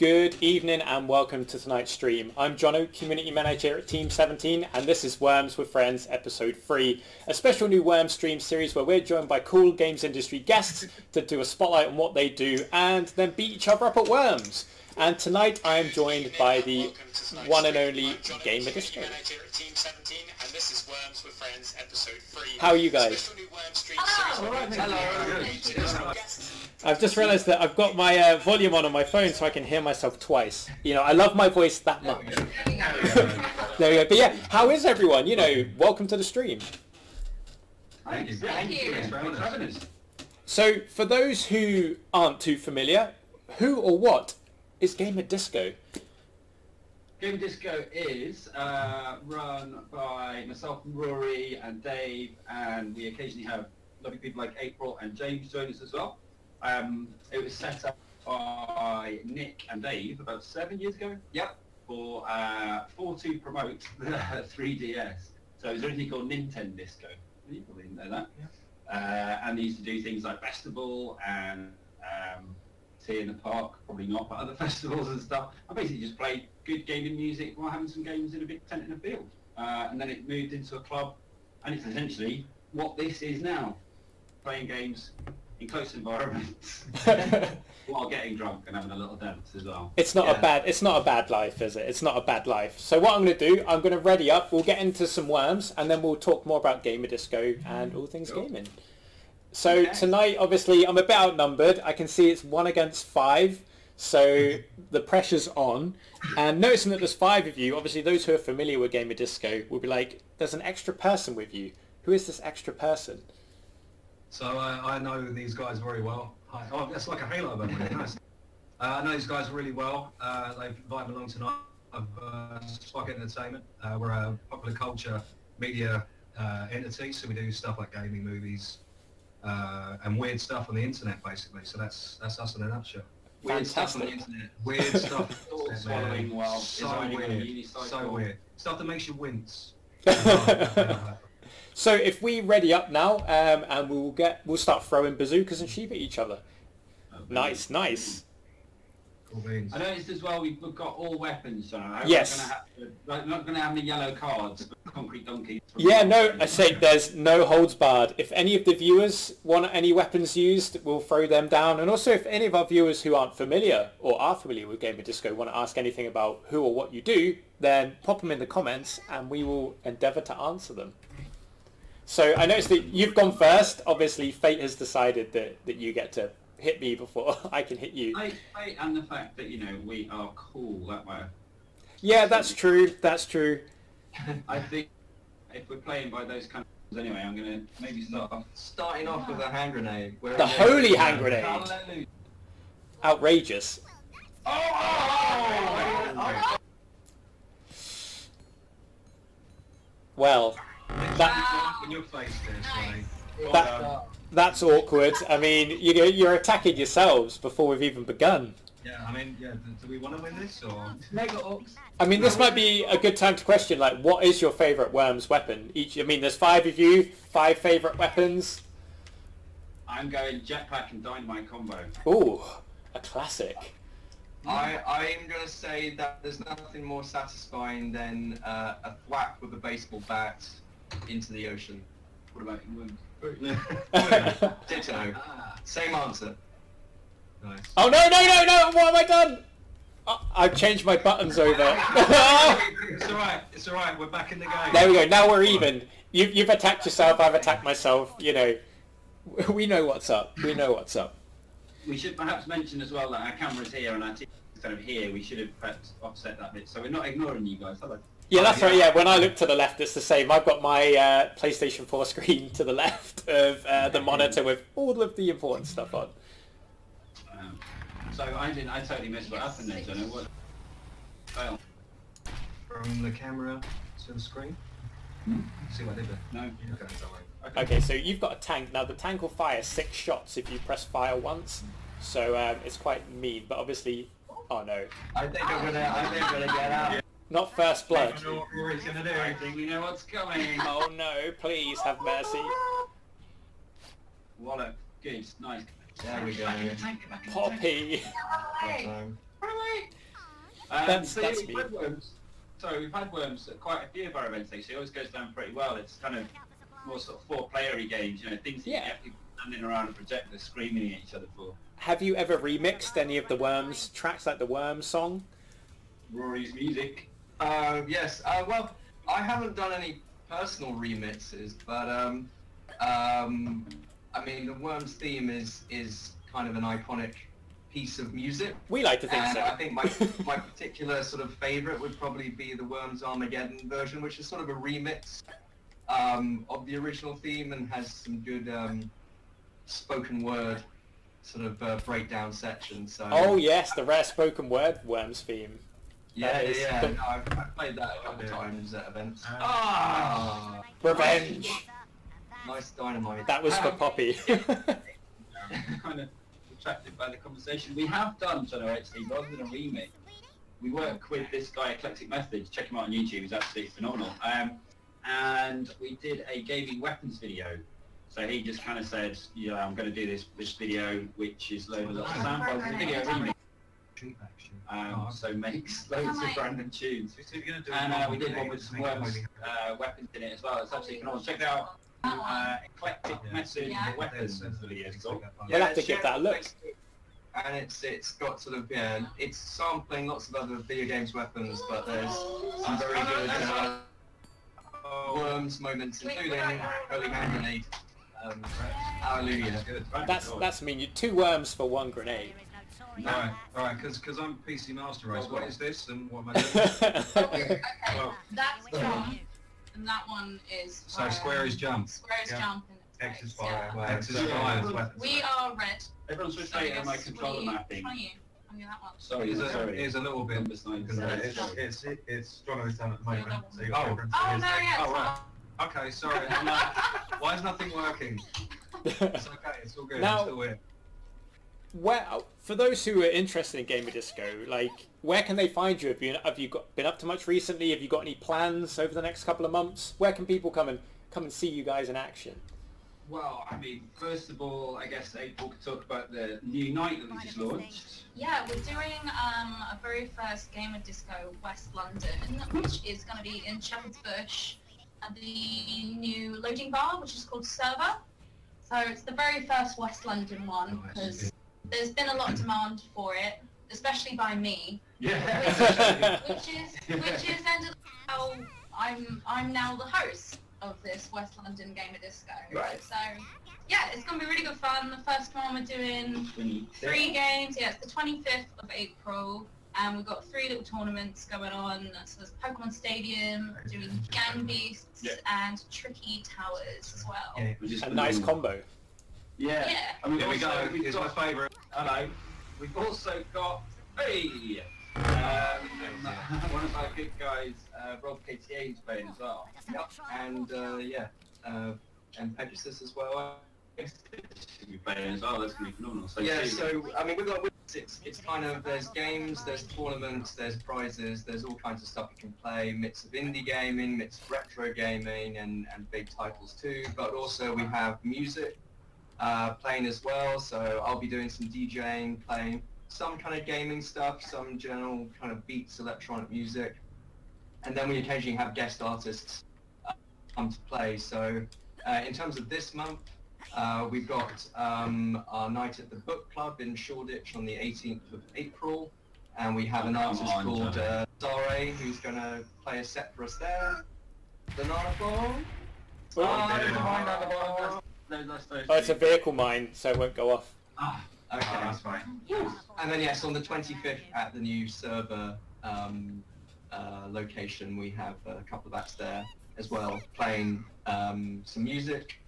Good evening and welcome to tonight's stream. I'm Jono, Community Manager at Team 17, and this is Worms with Friends Episode 3, a special new Worms stream series where we're joined by cool games industry guests to do a spotlight on what they do and then beat each other up at Worms. And tonight I am joined by the one and only GamerDisco. How are you guys? Hello. I've just realised that I've got my volume on my phone so I can hear myself twice. You know, I love my voice that much. There we go. But yeah, how is everyone? You know, welcome to the stream. Thank you. Thank you. Thanks for having us. So, for those who aren't too familiar, who or what is GamerDisco? GamerDisco is run by myself, Rory and Dave, and we occasionally have lovely people like April and James join us as well. It was set up by Nick and Dave about 7 years ago. Yep. For to promote the 3DS. So it was originally called GamerDisco. You probably didn't know that. Yeah. And they used to do things like festival and tea in the park, probably not, but other festivals and stuff. I basically just played good gaming music while having some games in a big tent in a field. And then it moved into a club, and it's essentially what this is now. Playing games in close environments while getting drunk and having a little dance as well. It's not a bad life, is it? It's not a bad life. So what I'm going to do, I'm going to ready up. We'll get into some Worms, and then we'll talk more about GamerDisco and all things gaming. So tonight, obviously, I'm a bit outnumbered. I can see it's 1 against 5, so the pressure's on. And noticing that there's 5 of you, obviously those who are familiar with GamerDisco will be like, there's an extra person with you. Who is this extra person? So I know these guys very well. Oh, that's like a halo band. Nice. I know these guys really well. They've invited me along tonight of Spark Entertainment. We're a popular culture media entity, so we do stuff like gaming, movies, and weird stuff on the internet, basically. So that's us in a nutshell. Weird stuff on the internet. Weird stuff. Swallowing while so weird. So weird. Stuff that makes you wince. So if we ready up now, and we'll start throwing bazookas and sheep at each other. Nice. Cool beans. I noticed as well we've got all weapons, John. Yes. We're not going to have any yellow cards, but concrete donkeys. Yeah, no, I say there's no holds barred. If any of the viewers want any weapons used, we'll throw them down. And also if any of our viewers who aren't familiar or are familiar with GamerDisco want to ask anything about who or what you do, then pop them in the comments and we will endeavour to answer them. So I noticed that you've gone first. Obviously, fate has decided that you get to hit me before I can hit you. Fate and the fact that, you know, we are cool that way. Yeah, that's true. That's true. I think if we're playing by those kind of rules anyway, I'm going to maybe Starting off with a hand grenade. The holy hand grenade. Outrageous. Oh! Well, in your face there, that's awkward. I mean, you're attacking yourselves before we've even begun. Yeah, I mean, yeah. Do we want to win this or? I mean, this might be a good time to question, like, what is your favourite Worms weapon? I mean, there's 5 of you, 5 favourite weapons. I'm going jetpack and dynamite combo. Ooh, a classic. I'm going to say that there's nothing more satisfying than a thwack with a baseball bat into the ocean. What about England? Ditto. Same answer. Nice. Oh no! What have I done? I've changed my buttons over. It's alright. We're back in the game. There we go. Now we're even. You've attacked yourself. I've attacked myself. You know, we know what's up. We should perhaps mention as well that our camera's here and our TV is kind of here. We should have perhaps offset that bit, so we're not ignoring you guys. Hello. Yeah, that's right. Yeah, when I look to the left, it's the same. I've got my PlayStation 4 screen to the left of the monitor with all of the important stuff on. So I totally missed what happened there, Jono. What? Fail. From the camera to the screen. See what I did there? No. Okay, don't worry. Okay, so you've got a tank. Now the tank will fire 6 shots if you press fire once. So it's quite mean, but obviously... Oh no. I think I'm gonna get out. Not first blood. I know what Rory's gonna do. I think we know what's coming. Oh no, please have mercy. Wallop. Good. Nice. There we go. Poppy. That's yeah, me. We've had Worms at quite a few of our events actually. It always goes down pretty well. It's kind of more sort of four-playery games, things that you get people standing around a projector screaming at each other for. Have you ever remixed any of the Worms tracks, like the Worms song? Rory's music. Yes. Well, I haven't done any personal remixes, but I mean, the Worms theme is kind of an iconic piece of music. We like to think and so. I think my particular sort of favourite would probably be the Worms Armageddon version, which is sort of a remix of the original theme and has some good spoken word sort of breakdown section. So. Oh yes, the rare spoken word Worms theme. Yeah. No, I've played that a couple of times at events. Revenge. Nice dynamite. That was for Poppy. Kind of attracted by the conversation. We have done, Jono, actually, rather than a remake, we work with this guy, Eclectic Methods. Check him out on YouTube, he's absolutely phenomenal. And we did a gaming weapons video. So he just kind of said, yeah, I'm going to do this video, which is loads of samples. The video remake. So makes loads of random tunes. And we did one with some Worms weapons in it as well. It's absolutely phenomenal. Check it out. Eclectic Methods weapons video. We'll have to give that a look. And it's got sort of, it's sampling lots of other video games weapons, but there's some very good Worms moments, including Holy Hand Grenade. Hallelujah. That's mean you 2 worms for 1 grenade. Alright, because I'm PC Master Race. What is this and what am I doing? Okay, that's jump, and that one is So square is jump. Square is jump, and X is fire. fire. X is fire. We are red. Everyone's switched on my controller mapping. That one. Sorry, Here's a little bit. It's It's strong as down at the moment. So you Oh no, yeah. Oh right. Okay, sorry. I'm like, why is nothing working? It's okay. It's all good. Now, I'm still here. For those who are interested in GamerDisco, like, where can they find you? Have you been up to much recently? Have you got any plans over the next couple of months? Where can people come and see you guys in action? Well, I mean, first of all, I guess April could talk about the new night that we just launched. Yeah, we're doing a very first GamerDisco West London, which is going to be in Shepherd's Bush at the new loading bar, which is called Server. So it's the very first West London one, because there's been a lot of demand for it, especially by me. Yeah. Which is ended up how I'm now the host of this West London GamerDisco. Right. So yeah, it's gonna be really good fun. The first one we're doing 3 games. Yeah, it's the 25th of April, and we've got 3 little tournaments going on. So there's Pokemon Stadium, doing Gang Beasts, and Tricky Towers as well. A nice combo. Yeah. And Here we go. It's my favourite. Hello. We've also got one of our good guys, Rob KTA, who's playing as well. Yep. And and Pegasus as well. Should be playing as well. That's going to be phenomenal. So Yeah. So I mean, with our it's kind of, there's games, there's tournaments, there's prizes, there's all kinds of stuff you can play. Mix of indie gaming, mix of retro gaming, and big titles too. But also we have music playing as well. So I'll be doing some DJing, playing some kind of gaming stuff, some general kind of beats, electronic music, and then we occasionally have guest artists come to play. So in terms of this month, we've got our night at the book club in Shoreditch on the 18th of April, and we have an artist called Zare who's going to play a set for us there. Banana Bomb. Oh, it's a vehicle mine, so it won't go off. Okay, that's fine. And then yes, on the 25th at the new server location, we have a couple of acts there as well, playing some music,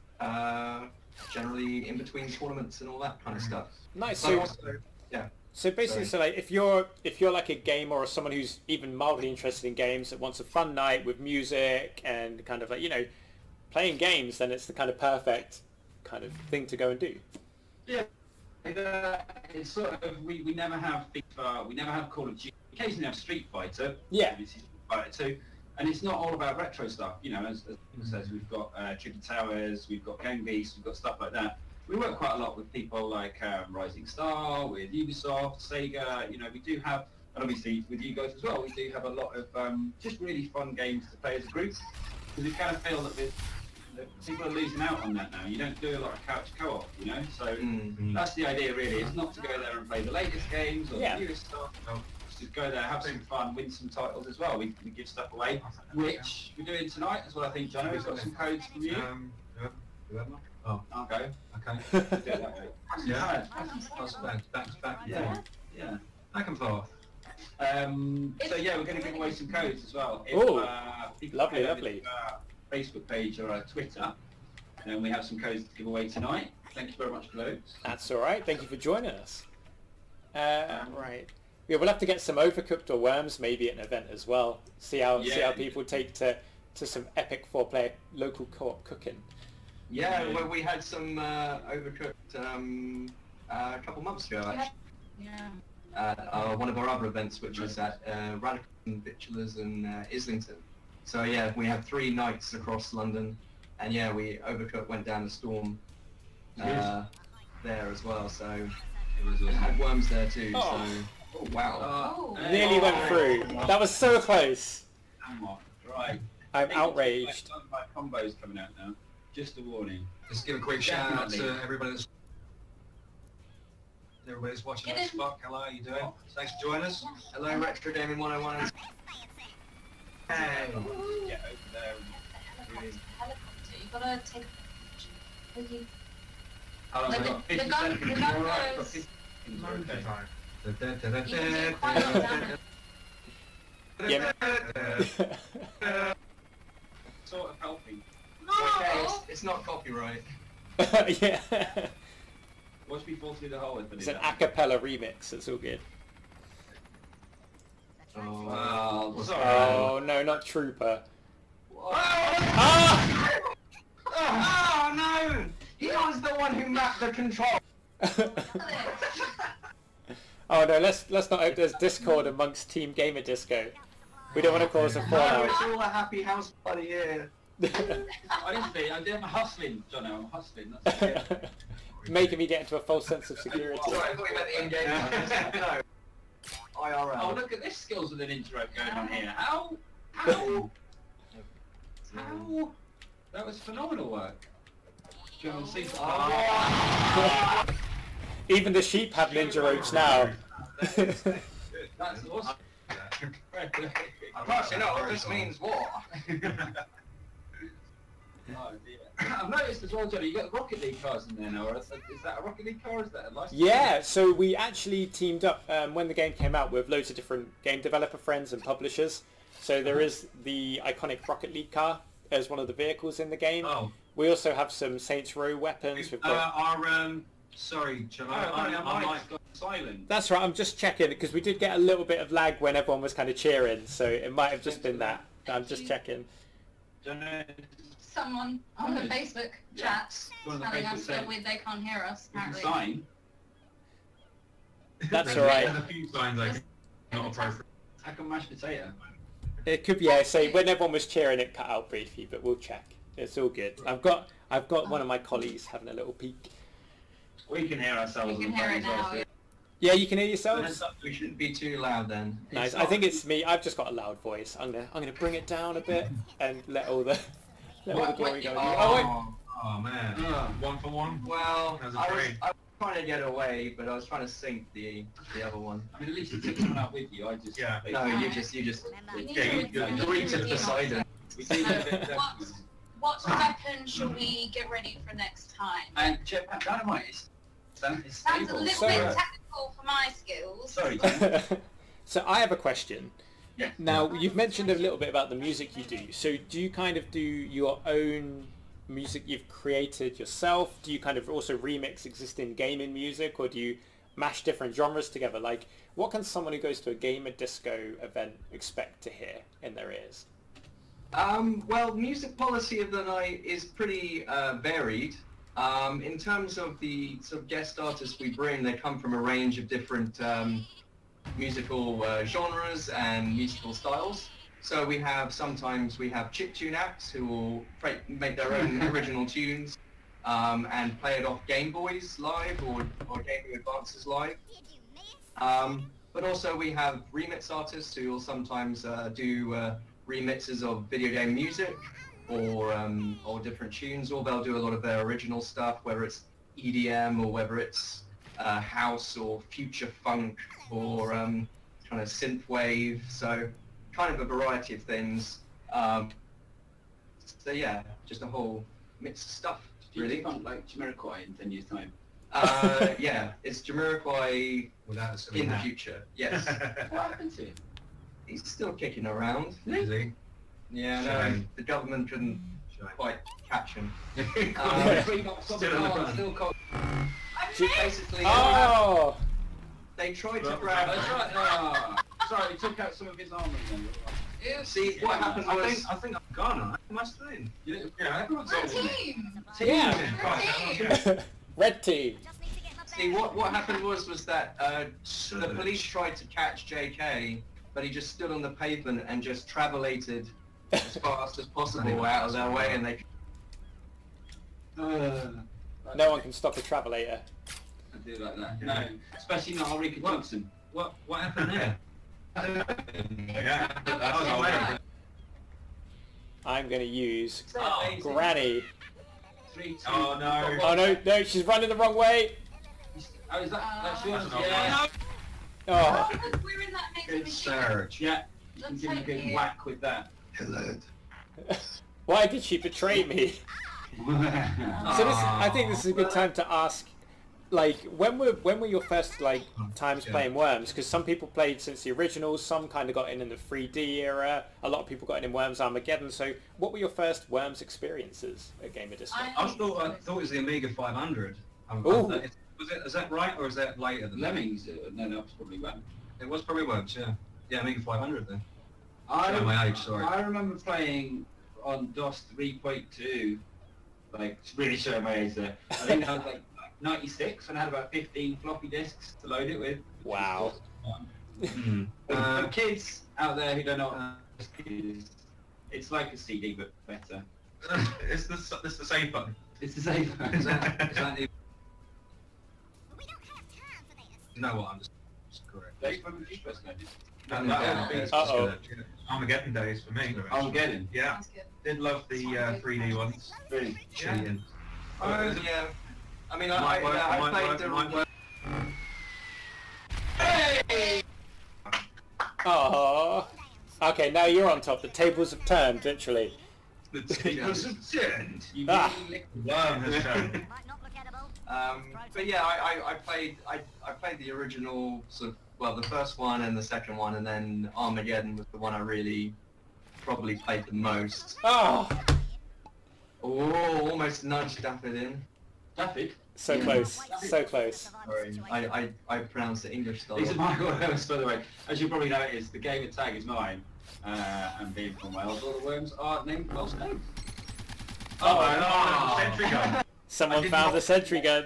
generally in between tournaments and all that kind of stuff. Nice. So also, yeah. So basically, so like if you're like a gamer or someone who's even mildly interested in games that wants a fun night with music and kind of like, playing games, then it's the kind of perfect kind of thing to go and do. Yeah. It's sort of, we never have FIFA, we never have Call of Duty, occasionally have Street Fighter, yeah, obviously Street Fighter 2, and it's not all about retro stuff, as people says, we've got Tricky Towers, we've got Gang Beasts, we've got stuff like that, we work quite a lot with people like Rising Star, with Ubisoft, Sega. You know, we do have, and obviously with you guys as well, we do have a lot of just really fun games to play as a group. Because we kind of feel that people are losing out on that now. You don't do a lot of couch co-op, you know. So that's the idea, really. It's not to go there and play the latest games or the newest stuff. Just go there, have some fun, win some titles as well. We give stuff away, which we're doing tonight as well. I think Jono's got some codes from you. Oh, I'll go. okay. Do it that way. Yeah. Back to back. Yeah. Back and forth. So yeah, we're going to give away some codes as well. If, people lovely, head over lovely. to our Facebook page or our Twitter, and we have some codes to give away tonight. Thank you very much, Globes. That's all right. Thank you for joining us. Right. Yeah, we'll have to get some Overcooked or Worms maybe at an event as well. See how people take to some epic 4-player local co-op cooking. Yeah, well, we had some Overcooked a couple months ago, actually. Yeah. At one of our other events, which was at Radical Victualers in Islington. So yeah, we had 3 nights across London, and yeah, we Overcooked went down the storm there as well. So it was had Worms there too. Oh. So wow, Nearly went through. That was so close. Right. I'm outraged. My combo's coming out now. Just a warning. Just give a quick shout out to everybody that's watching that spot. Hello, how you doing? Thanks for joining us. Hello, Retro Gaming 101. Hey. Get over there. Helicopter. You gotta take a picture. How long have I got? 50 gun seconds. goes- All right, got 50 seconds. Okay. You can do quite a lot of damage. Yeah. Sort of helping. Okay, it's not copyright. Yeah. Watch me fall through the hole. It's an a cappella remix. It's all good. Oh, sorry. Oh no, not Trooper. Ah! Oh no! He was the one who mapped the control. Oh no, let's not hope there's discord amongst Team GamerDisco. We don't want to cause a No, fallout. it's all a happy house party here. Honestly, I'm hustling, Jono. I'm hustling. That's it. Making me get into a false sense of security. Sorry, I thought you meant the in-game. No. IRL. Oh, look at this skills with an intro going on here. How? That was phenomenal work. Go and see. Even the sheep have ninja ropes now. That's awesome. Plus, you know what this means war. Oh dear. I've noticed as well, Johnny, you got the Rocket League cars in there now. Is that a Rocket League car or is that a license? Yeah, so we actually teamed up when the game came out with loads of different game developer friends and publishers. So there is the iconic Rocket League car as one of the vehicles in the game. Oh. We also have some Saints Row weapons. We've got... Sorry, John. I might got silent. That's right, I'm just checking because we did get a little bit of lag when everyone was kind of cheering, so it might have just been that. I'm just checking. Jono, Someone on the Facebook chat One of the telling Facebook us that said- they can't hear us, you can apparently. sign. That's alright. There's a few signs I think not appropriate. Hack on mashed potato. It could be, yeah, so when everyone was cheering it cut out briefly, but we'll check. It's all good. I've got one of my colleagues having a little peek. We can hear ourselves We on can the hear phone it as well. now. So Yeah, you can hear yourselves? We shouldn't be too loud then. Nice. I think it's me. I've just got a loud voice. I'm gonna bring it down a bit and let all the glory go. Oh, wait. Oh man. 1 for 1. Well, That was I was great. trying to get away, but I was trying to sync the other one. I mean, at least you took someone out with you. I just Yeah. No, you just You need Yeah, to- you- you need three to to be Poseidon. we do a bit of What weapon should we get ready for next time? And Jetpack Dynamite is Sounds a stable. little So- bit technical for my skills. Sorry, Jen. So I have a question. Yeah. Now, you've mentioned a little bit about the music you do. So do you kind of do your own music you've created yourself? Do you kind of also remix existing gaming music, or do you mash different genres together? Like, what can someone who goes to a GamerDisco event expect to hear in their ears? Well, music policy of the night is pretty varied. In terms of the sort of guest artists we bring, they come from a range of different musical genres and musical styles. So sometimes we have chiptune acts who will make their own original tunes. and play it off Game Boys Live or Game Boy Advances Live. But also we have remix artists who will sometimes do remixes of video game music or different tunes, or they'll do a lot of their original stuff, whether it's EDM or whether it's house or future funk or kind of synthwave. So kind of a variety of things. So yeah, just a whole mix of stuff. Really? Funk like Jamiroquai in 10 years' time? Yeah, it's Jamiroquai in the future. Yes. What happened to him? He's still kicking around. Is he? Yeah, no, the government couldn't quite catch him. Still cold. Basically, Oh! they tried to grab. That's right. Oh. Sorry, he took out some of his armour then. See, what happened was... I think I'm gone. I must have been. Yeah, everyone's Red over. team! Yeah. Red team. See, what happened was that the police tried to catch JK, but he just stood on the pavement and just travelated as fast as possible out of their way, and they... No one can stop a travelator. I do like that. No, especially not Ulrika Johnson. What happened there? Yeah, that was all. I'm going to use Granny. 3, 2, Oh, no. Oh no, she's running the wrong way. Oh, is that's yours? That's Yeah. Oh, Oh, look, we're in that next Good machine. search. Yeah. You can give him a good whack with that. why did she betray me? So this, I think this is a good time to ask, like, when were your first times playing Worms? Because some people played since the originals, some kind of got in the 3D era. A lot of people got in Worms Armageddon. So, what were your first Worms experiences at GamerDisco? I thought it was the Amiga 500. Ooh. Is that right, or is that later than that? Lemmings? No, it's probably one. It was probably Worms, yeah. Yeah, Amiga 500 then. I my age, sorry. I remember playing on DOS 3.2, like really showing my age there. I think I was like 96 and I had about 15 floppy disks to load it with. Wow. For kids out there who don't know what this is, it's like a CD but better. It's the same button. It's the same. Is that the... You know what, I'm just correct. Dave, when was you first noticed? That would be Uh-oh. Armageddon days for me. Armageddon. Yeah, Sounds good. did love the 3D ones. Really? Cheating. Oh, yeah. I mean, I played the... Oh. Okay, now you're on top. The tables have turned, literally. The tables have turned. You Ah. really Worm has turned. But yeah, I played the original sort of, well, the first one and the second one, and then Armageddon was the one I really probably played the most. Oh, Oh, almost nudged Daffyd in. Daffyd? so close, so close. Sorry, I pronounced it English style. These are my worms, by the way. As you probably noticed, the gamer tag is mine. And being from Wales, all the worms are named Welsh names. Oh, sentry gun. Someone found the sentry gun.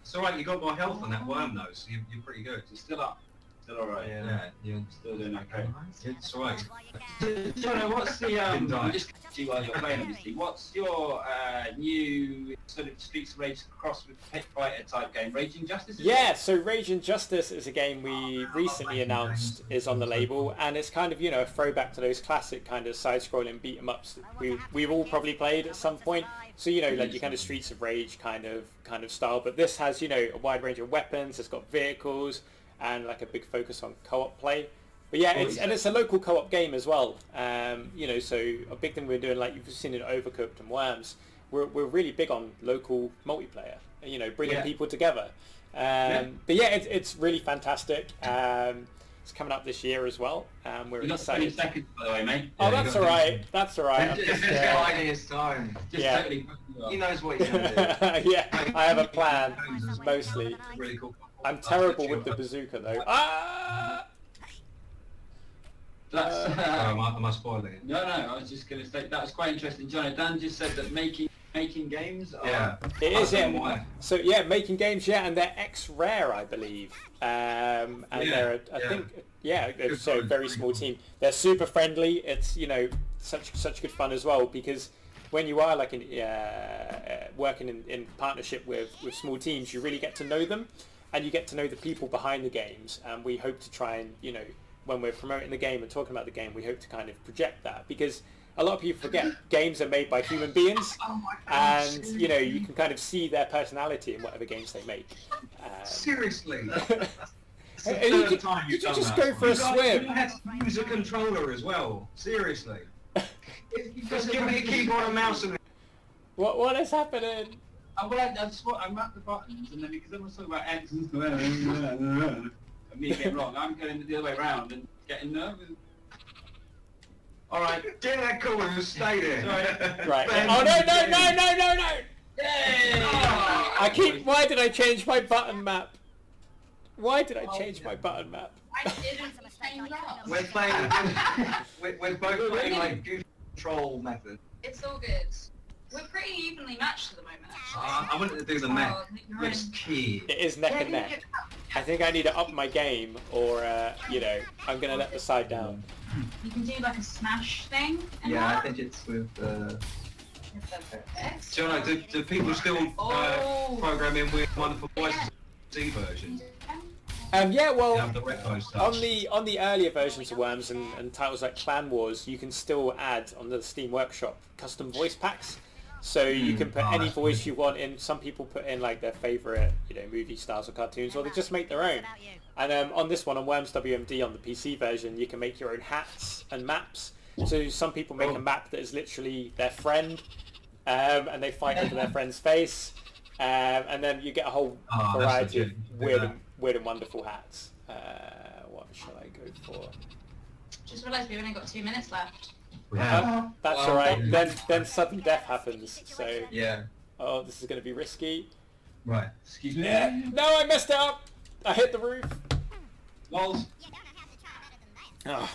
It's alright, you got more health on that worm though, so you're pretty good. It's still up. Still alright. Yeah, you're Still doing okay. it's alright. Jono, what's the Didn't die. just see while you're playing obviously, what's your new sort of Streets of Rage cross with pit fighter type game, Raging Justice? Yeah, so Raging Justice is a game we recently announced is on the label, and it's kind of, you know, a throwback to those classic kind of side-scrolling beat-em-ups that we've all probably played at some point. So, you know, like your kind of Streets of Rage kind of style, but this has, you know, a wide range of weapons, it's got vehicles, and like a big focus on co-op play. But yeah, it's a local co-op game as well. You know, so a big thing we're doing, like you've seen in Overcooked and Worms, we're really big on local multiplayer. You know, bringing people together. But yeah, it's really fantastic. It's coming up this year as well. We're You've got 20 excited. seconds, by the way, mate. Oh, that's all right. That's all right. I'm Just just, biding his time. Just Yeah. totally fucking you up. He knows what he's going to do. yeah, I have a plan, mostly. Really cool. I'm terrible with the bazooka though. Ah! That's, Am I spoiling it? no, I was just going to say, that was quite interesting. Jono, Dan just said that making games are... Yeah. It is, I don't know yeah. why. So yeah, making games, yeah, and they're X-Rare, I believe. And they're, I think, yeah, Good so fun, very really small good fun. team. They're super friendly. It's, you know, such good fun as well because when you are like working in partnership with small teams, you really get to know them, and you get to know the people behind the games. And we hope to try and, you know, when we're promoting the game and talking about the game, we hope to kind of project that, because a lot of people forget games are made by human beings, and you know, you can kind of see their personality in whatever games they make. Seriously. You could just go for a swim. You had to use a controller as well. Seriously. Just give me a keyboard and mouse and... What is happening? Well, I mapped the buttons, and then because everyone's talking about X and me getting wrong, I'm going the other way around and getting nervous. Alright. Get that corner and stay there. Right. Oh no! Yay! Why did I change my button map? Why did I change my button map? I didn't change that. We're playing. We're both playing like goofy control method. It's all good. We're pretty evenly matched at the moment, actually. I wanted to do the mech. It's key. It is neck and neck. I think I need to up my game, or you know, I'm gonna let the side down. You can do like a smash thing. Yeah, I think it's with Jono, do people still program in with wonderful voices C versions? Yeah, well, Have the retro stuff. on the earlier versions of Worms and titles like Clan Wars, you can still add on the Steam Workshop custom voice packs. So you can put any voice you want in. Some people put in like their favourite, you know, movie stars or cartoons, or they just make their own. And on this one, on Worms W.M.D. on the PC version, you can make your own hats and maps. So some people make a map that is literally their friend, and they fight over their friend's face, and then you get a whole variety of weird and wonderful hats. What shall I go for? Just realised we've only got 2 minutes left. That's alright. Then sudden death happens. So yeah. Oh, this is going to be risky. Right. Excuse me. No, I messed it up. I hit the roof. Lols. Oh.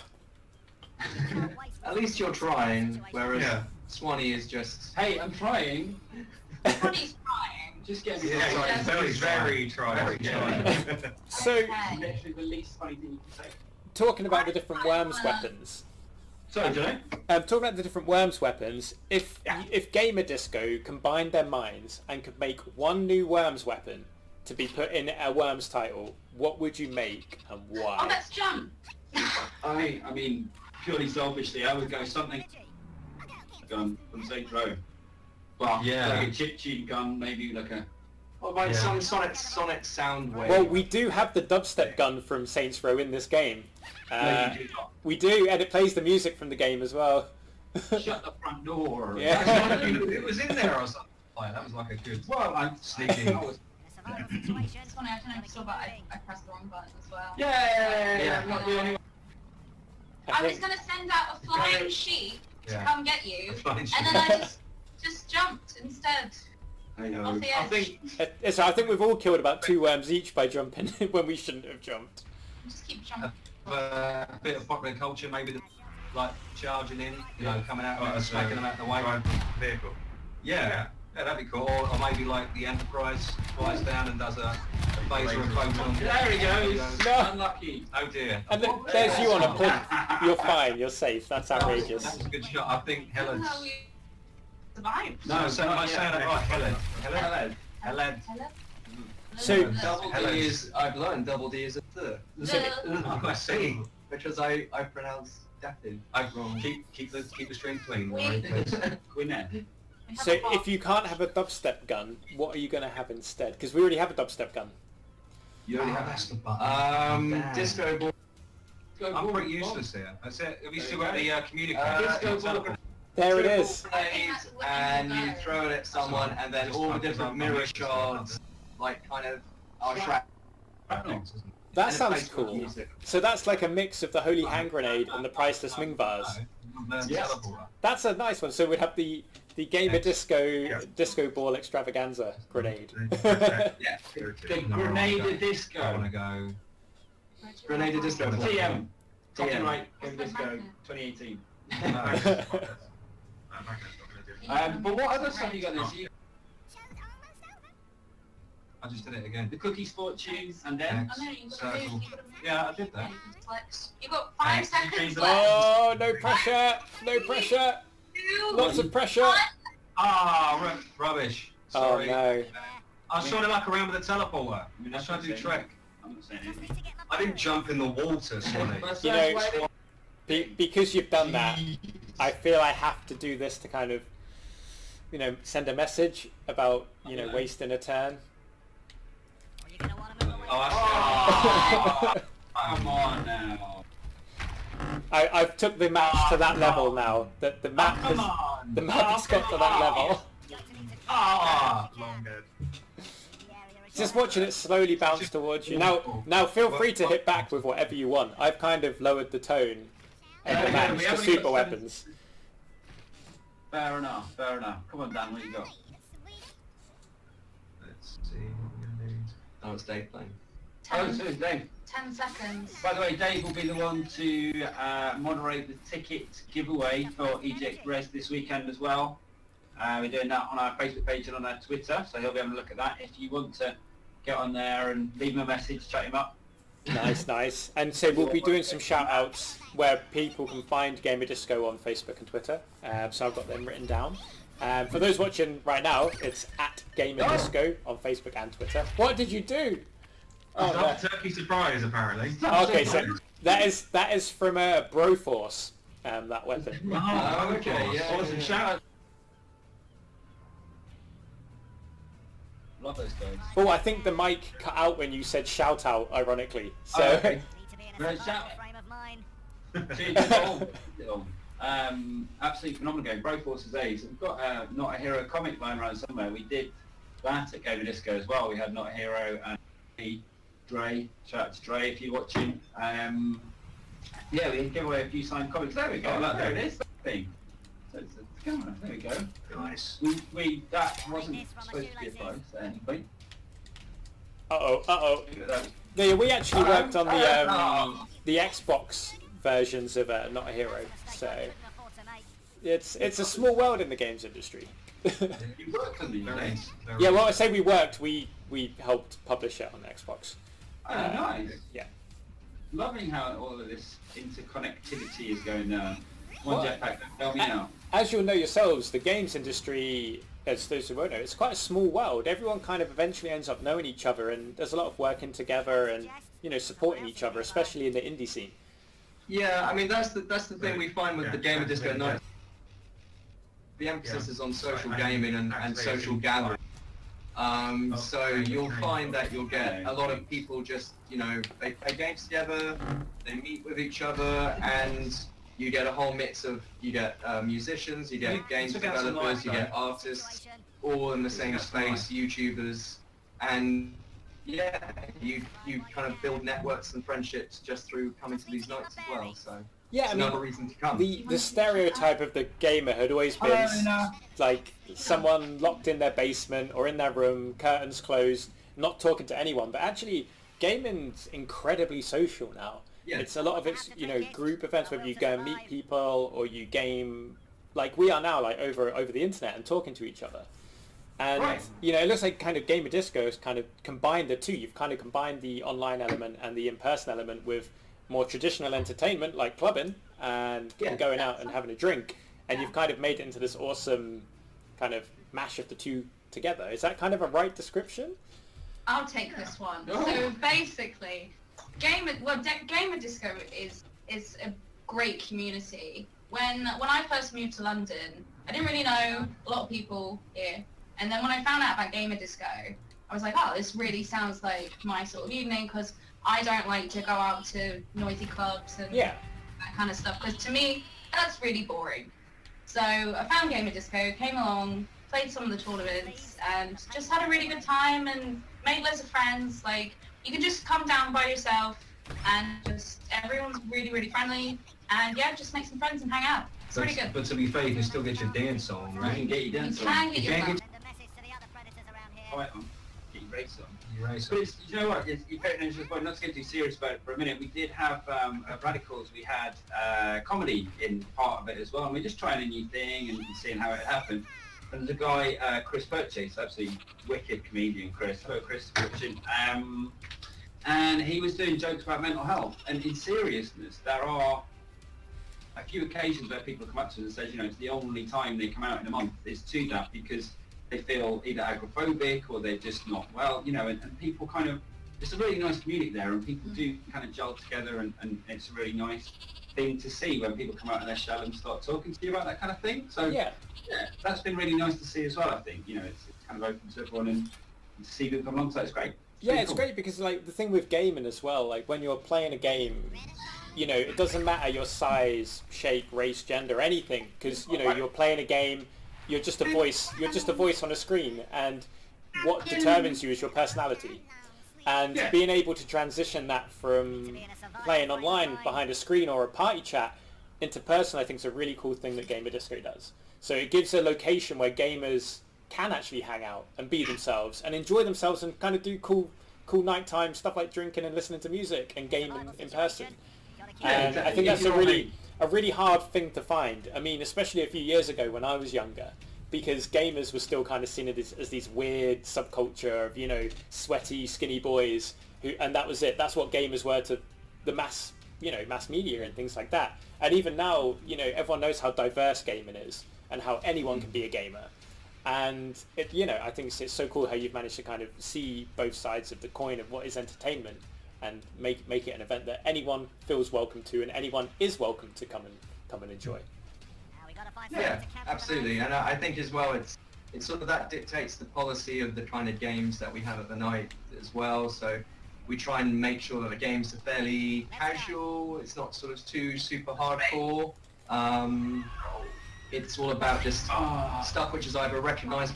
At least you're trying, whereas Swanee is just... Hey, I'm trying. Everybody's trying. Just get me Very trying. So, literally the least funny thing you can say. talking about the different Worms weapons. Sorry, Johnny. Talking about the different Worms weapons, if GamerDisco combined their minds and could make one new Worms weapon to be put in a Worms title, what would you make and Oh, why? let's jump. I mean, purely selfishly, I would go something gun from Saints Row. Well, like a cheating gun, maybe like a... What about some Sonic Soundwave? Well, we do have the dubstep gun from Saints Row in this game. No, you do not. We do, and it plays the music from the game as well. Shut the front door. Yeah. It was in there or something. Like, that was like a good... Well, I'm sneaking. It's funny, I don't know if you saw, but I pressed the wrong button as well. Yeah, I'm not the only one. I was going to send out a flying sheep to come get you, Flying and then I just jumped instead. I know. Off the edge. So I think we've all killed about 2 worms each by jumping when we shouldn't have jumped. Just keep jumping. A bit of popular culture, maybe like charging in, you know, coming out and smacking them out the way. Vehicle. Yeah, that'd be cool. Or maybe like the Enterprise flies down and does a phaser and photon. There he goes. No. Unlucky. Oh dear. And then there's you on a pump. You're fine, you're safe. That's outrageous. That was a good shot. I think Helen's... How we survived. No, so am I saying it right? Helen. Hello. Helen. Hello? So- Double D is, I've learned double D is a third. Oh, I see. Because I pronounce Daffy wrong. Keep the stream clean. We- Rory, please. Gwinnett. So if you can't have a dubstep gun, what are you going to have instead? Because we already have a dubstep gun. You already have that's the button. Disco ball. I'm pretty useless here. That's it. Have you still got the communicator? Disco ball. There it is. Grenades, and you throw it at someone, and then all the different mirror shards, like kind of, are trapped. That sounds cool. So that's like a mix of the Holy Hand Grenade and the Priceless Ming Vase. That's a nice one. So we'd have the GamerDisco Disco Ball Extravaganza Grenade. Yeah. The Grenade Disco. I want to go... Grenade Disco. TM. Copyright GamerDisco 2018. But what other stuff you got this year? I just did it again. The Cookies Fortune, and then... I know, you've got to Circle. move, you've got to move. Yeah, I did that. You've got 5 seconds left. Oh, no pressure! No pressure! Two, Lots of pressure! 1. Ah, rubbish. Sorry. Oh no. I was trying to luck around with the teleporter. I was trying to do a trick. I'm not saying anything. I didn't jump in the water, Swanee. You know, because you've done that, I feel I have to do this to kind of, you know, send a message about, you know, wasting a turn. Oh, Come on now. I've took the match to that level now. That the map has got to that level. long dead. Just watching it slowly bounce towards you. Now feel free to hit back with whatever you want. I've kind of lowered the tone of the match to super weapons. Fair enough, fair enough. Come on, Dan, what you got? Let's see what we're gonna need. Oh, it's Dave playing. Oh, so it's Dave. 10 seconds. By the way, Dave will be the one to moderate the ticket giveaway for EGX Res this weekend as well. We're doing that on our Facebook page and on our Twitter, so he'll be able to look at that. If you want to get on there and leave him a message, chat him up. Nice, nice. And so we'll be doing some shout-outs where people can find GamerDisco on Facebook and Twitter. So I've got them written down. For those watching right now, it's at GamerDisco on Facebook and Twitter. What did you do? Oh, that's a turkey surprise, apparently. Okay, so that is from Broforce, that weapon. Oh, okay, yeah. Awesome. Yeah. Shout out. Love those guys. Oh, I think the mic cut out when you said shout out, ironically. So. Oh, okay. Absolutely phenomenal game. Broforce's A's. We've got Not a Hero comic lying around somewhere. We did that at GamerDisco as well. We had Not a Hero and Dre. Shout out to Dre if you're watching. Yeah, we give away a few signed comics. There we go. Look, there it is. That thing. So it's a camera. There we go. Nice. We that wasn't supposed to be a prize at any point. Yeah, we actually worked on the Xbox versions of Not a Hero, so it's a small world in the games industry. You worked on these things. Yeah, well, I say we worked. We helped publish it on Xbox. Oh, nice. Yeah. Loving how all of this interconnectivity is going down. One Well, jetpack, tell me now. As you'll know yourselves, the games industry, as those who won't know, it's quite a small world. Everyone kind of eventually ends up knowing each other, and there's a lot of working together and, you know, supporting each other, especially in the indie scene. Yeah, I mean that's the thing we find with the GamerDisco night. The emphasis is on social gaming and social gathering. So you'll find that you'll get a lot of people just, you know, they play games together, they meet with each other, and you get a whole mix of, you get musicians, you get games developers, you get artists, all in the same space, YouTubers, and yeah, you kind of build networks and friendships just through coming to these nights as well. So Yeah, it's I mean, another reason to come. the stereotype of the gamer had always been like someone locked in their basement or in their room, curtains closed, not talking to anyone. But actually, gaming's incredibly social now. Yeah. It's a lot of it's, you know, group events, whether you go and meet people or you game, like we are now, like over the internet and talking to each other. And, Right. you know, it looks like kind of GamerDisco has kind of combined the two. You've kind of combined the online element and the in-person element with more traditional entertainment like clubbing and Yeah. going out and having a drink. And you've kind of made it into this awesome kind of mash of the two together. Is that kind of a right description? I'll take this one. Oh. So basically, GamerDisco is a great community. When I first moved to London, I didn't really know a lot of people here. And then when I found out about GamerDisco, I was like, oh, this really sounds like my sort of evening, because I don't like to go out to noisy clubs and Yeah. that kind of stuff, because to me, that's really boring. So I found GamerDisco, came along, played some of the tournaments, and just had a really good time and made loads of friends. Like, you can just come down by yourself and just, everyone's really, really friendly, and yeah, just make some friends and hang out. It's really good. But to be fair, you can still get your dance on, You right? can get your You dance on. can get your can friends. Alright, get your race on. You race But it's, you know what, you're very interesting point. Not to get too serious about it for a minute, we did have at Radicals, we had comedy in part of it as well, and we're just trying a new thing and seeing how it happened. And there's a guy, Chris Purchase, absolutely wicked comedian, Chris. Hello, Chris. And he was doing jokes about mental health. And in seriousness, there are a few occasions where people come up to us and says, you know, it's the only time they come out in a month is to that because they feel either agoraphobic or they're just not well, you know, and people kind of, it's a really nice community there, and people do kind of gel together, and it's a really nice thing to see when people come out of their shell and start talking to you about that kind of thing. So yeah, that's been really nice to see as well. I think, you know, it's kind of open to everyone, and to see people come along, so it's great. It's great because like the thing with gaming as well, like when you're playing a game, you know, it doesn't matter your size, shape, race, gender, anything, because you know you're playing a game, you're just a voice on a screen, and what determines you is your personality. And being able to transition that from playing online behind a screen or a party chat into person, I think is a really cool thing that GamerDisco does. So it gives a location where gamers can actually hang out and be themselves and enjoy themselves and kind of do cool nighttime stuff like drinking and listening to music and gaming in person. And I think that's a really hard thing to find. I mean, especially a few years ago when I was younger, because gamers were still kind of seen as these weird subculture of, you know, sweaty, skinny boys who, and that was it. That's what gamers were to the mass, you know, mass media and things like that. And even now, you know, everyone knows how diverse gaming is and how anyone can be a gamer. And it, you know, I think it's so cool how you've managed to kind of see both sides of the coin of what is entertainment and make it an event that anyone feels welcome to and anyone is welcome to come and enjoy. Yeah, absolutely, and I think as well it's sort of that dictates the policy of the kind of games that we have at the night as well. So we try and make sure that the games are fairly casual. It's not sort of too super hardcore. It's all about just stuff which is either recognised,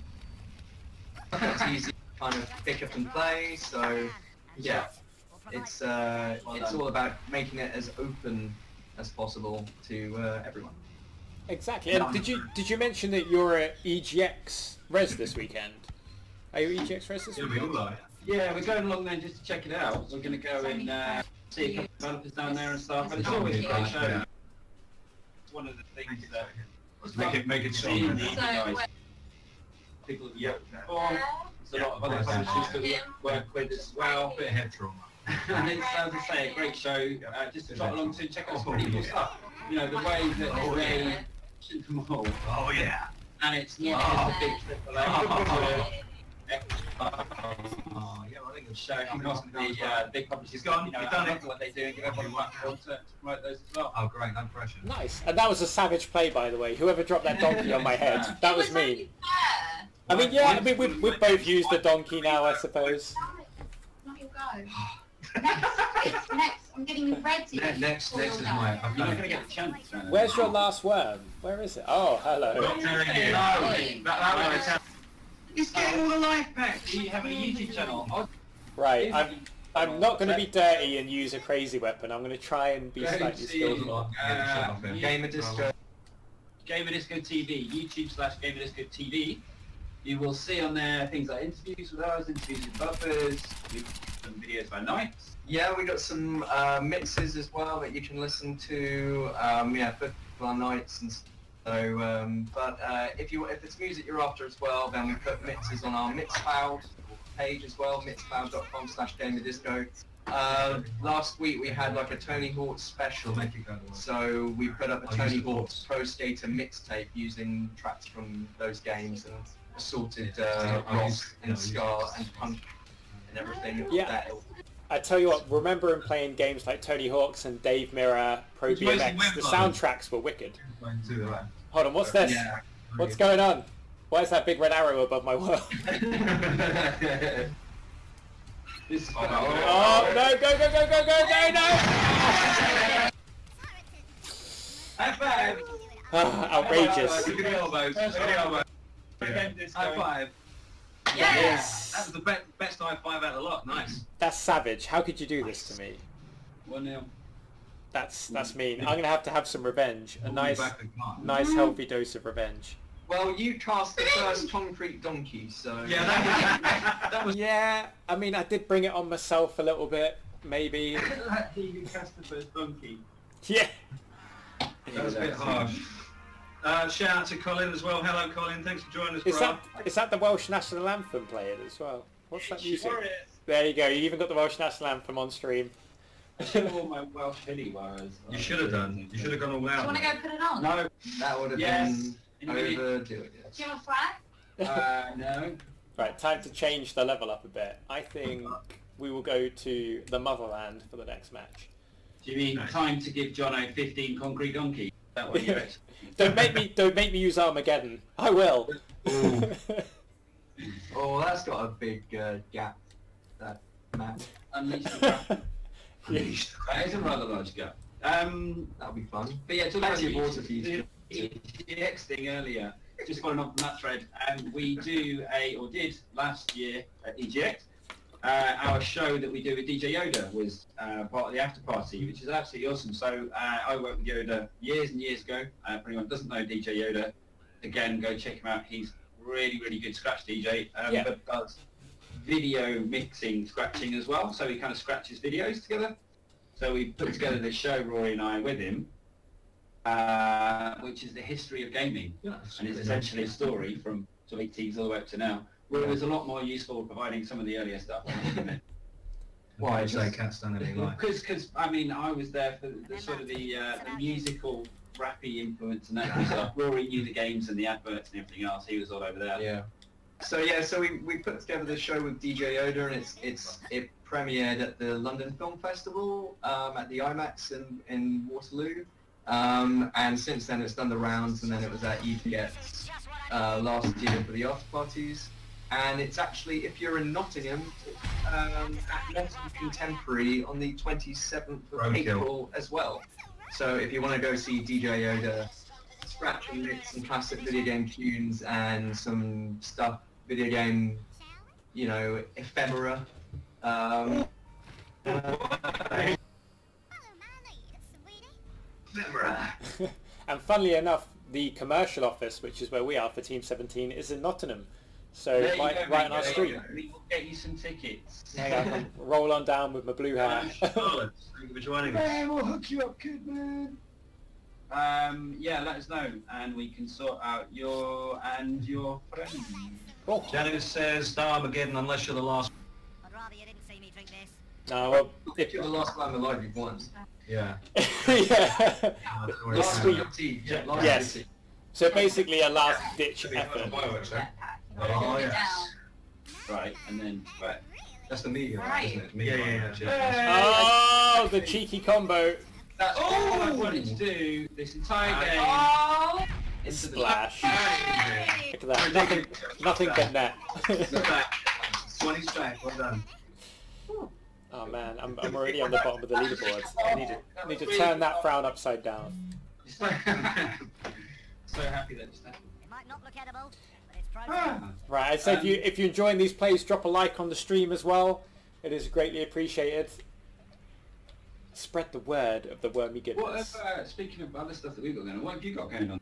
it's easy to kind of pick up and play. So yeah, it's all about making it as open as possible to everyone. Exactly. And did you mention that you're at EGX Res this weekend? Are you at EGX Res this weekend? Yeah, we're going along there just to check it out. We're going to go and see a couple of developers down there and stuff. And it's always a great show. It's one of the things that make it really, stronger. really nice. People have worked before. There's a lot of other publishers that we work with as well. Bit of head trauma. And it's, as I say, a great show. Just to trot along to check out some pretty cool stuff. You know, the way that they them all. Oh yeah. And it's not just a big triple A. I think it's show across the big publishers. You know, you've done what they do and give everyone a platform to promote those as well. Oh great, no pressure. Nice. And that was a savage play, by the way. Whoever dropped that donkey on my head, that was me. I mean, yeah, I mean, we've both used the donkey now, I suppose. Not your go. Next, I'm getting ready. Next is my. You're not going to get a chance. Where's your last worm? Where is it? Oh, hello. He's getting all the life back. Do you have a YouTube channel? Right, I'm not going to be dirty and use a crazy weapon. I'm going to try and be slightly skillful. GamerDisco. GamerDisco TV, YouTube/GamerDisco TV. You will see on there things like interviews with us, interviews with developers, some videos by nights. Yeah, we got some mixes as well that you can listen to. For our nights and so. But if it's music you're after as well, then we put mixes on our Mixcloud page as well, mixcloud.com/GamerDisco. Last week we had like a Tony Hawk special, so we put up a Tony Hawk Pro Skater mixtape using tracks from those games and assorted rock and ska and punk and everything. Yeah. I tell you what, remembering playing games like Tony Hawk's and Dave Mirror, Pro BMX, the soundtracks were wicked. Hold on, what's this? Yeah. What's going on? Why is that big red arrow above my world? Oh, no, go, no! High five! Outrageous. High five. Yes! That was the best high five out of the lot. Nice. That's savage. How could you do this to me? 1-0. That's mean. I'm gonna have to have some revenge. A nice healthy dose of revenge. Well, you cast the first concrete donkey, so... Yeah, that was... Yeah, I mean, I did bring it on myself a little bit, maybe. You cast the first donkey. Yeah. That was a bit harsh. Shout out to Colin as well. Hello, Colin. Thanks for joining us, bro. Is that the Welsh National Anthem playing as well? What's that music? There you go. You even got the Welsh National Anthem on stream. sure my Welsh hilly was. You should have done. You should have gone all Do you out. want to go put it on? No. That would have Yes. been overdo it. Do you have a flag? No. Right, time to change the level up a bit. I think we will go to the motherland for the next match. Do you mean time to give Jono 15 concrete donkeys? Is that what you're Don't make me use Armageddon. I will. Oh, that's got a big gap. That map. Unleash the graph. That is a rather large gap. That'll be fun. But yeah, talking about Plenty of the water for you to EGX thing earlier, just following on from that thread, we do or did last year at EGX, our show that we do with DJ Yoda was part of the after party, which is absolutely awesome. So I worked with Yoda years and years ago. For anyone who doesn't know DJ Yoda, again, go check him out. He's really, really good scratch DJ, but does video mixing, scratching as well. So he kind of scratches videos together. So we put together this show, Rory and I, with him, which is the history of gaming, and it's essentially a story from sort of 80s all the way up to now. Rory was a lot more useful providing some of the earlier stuff. Why? You say Cat's done anything like? Because I mean, I was there for the sort of the musical, rappy influence and that kind of stuff. Rory knew the games and the adverts and everything else. He was all over there. Yeah. So we put together the show with DJ Yoda, and it premiered at the London Film Festival at the IMAX in Waterloo, and since then it's done the rounds, and then it was at EGX last year for the after parties. And it's actually, if you're in Nottingham, at Nottingham Contemporary on the 27th of April as well. So if you want to go see DJ Yoda scratch and mix some classic video game tunes and some stuff, video game, you know, ephemera. And funnily enough, the commercial office, which is where we are for Team 17, is in Nottingham. So right on our street. We will get you some tickets. I can roll on down with my blue hat. Charlotte, thank you for joining us. Hey, we'll hook you up, good man. Yeah, let us know, and we can sort out your friend. Cool. Janice says, no Armageddon unless you're the last. I'd rather you didn't see me drink this. No, well, If you're the last time alive, you've won. Yeah. yeah. Last sweet. tea. Yes. So basically a last ditch Should be effort. fireworks, eh? Oh, Put it yes. down. Right, and then That's the media, Right. isn't it? Yeah. Oh, the cheeky combo. that's all I wanted to do this entire game. Oh! Into the Splash. Yay! Look at that. Nothing but net. 20's back, well done. Oh man, I'm already on the bottom of the leaderboards. I need to turn that frown upside down. So happy that just happened. It might not look edible, but it's protein. Right, I'd say if you're enjoying these plays, drop a like on the stream as well. It is greatly appreciated. Spread the word of the wormy What goodness. if, speaking of other stuff that we've got going on, what have you got going on?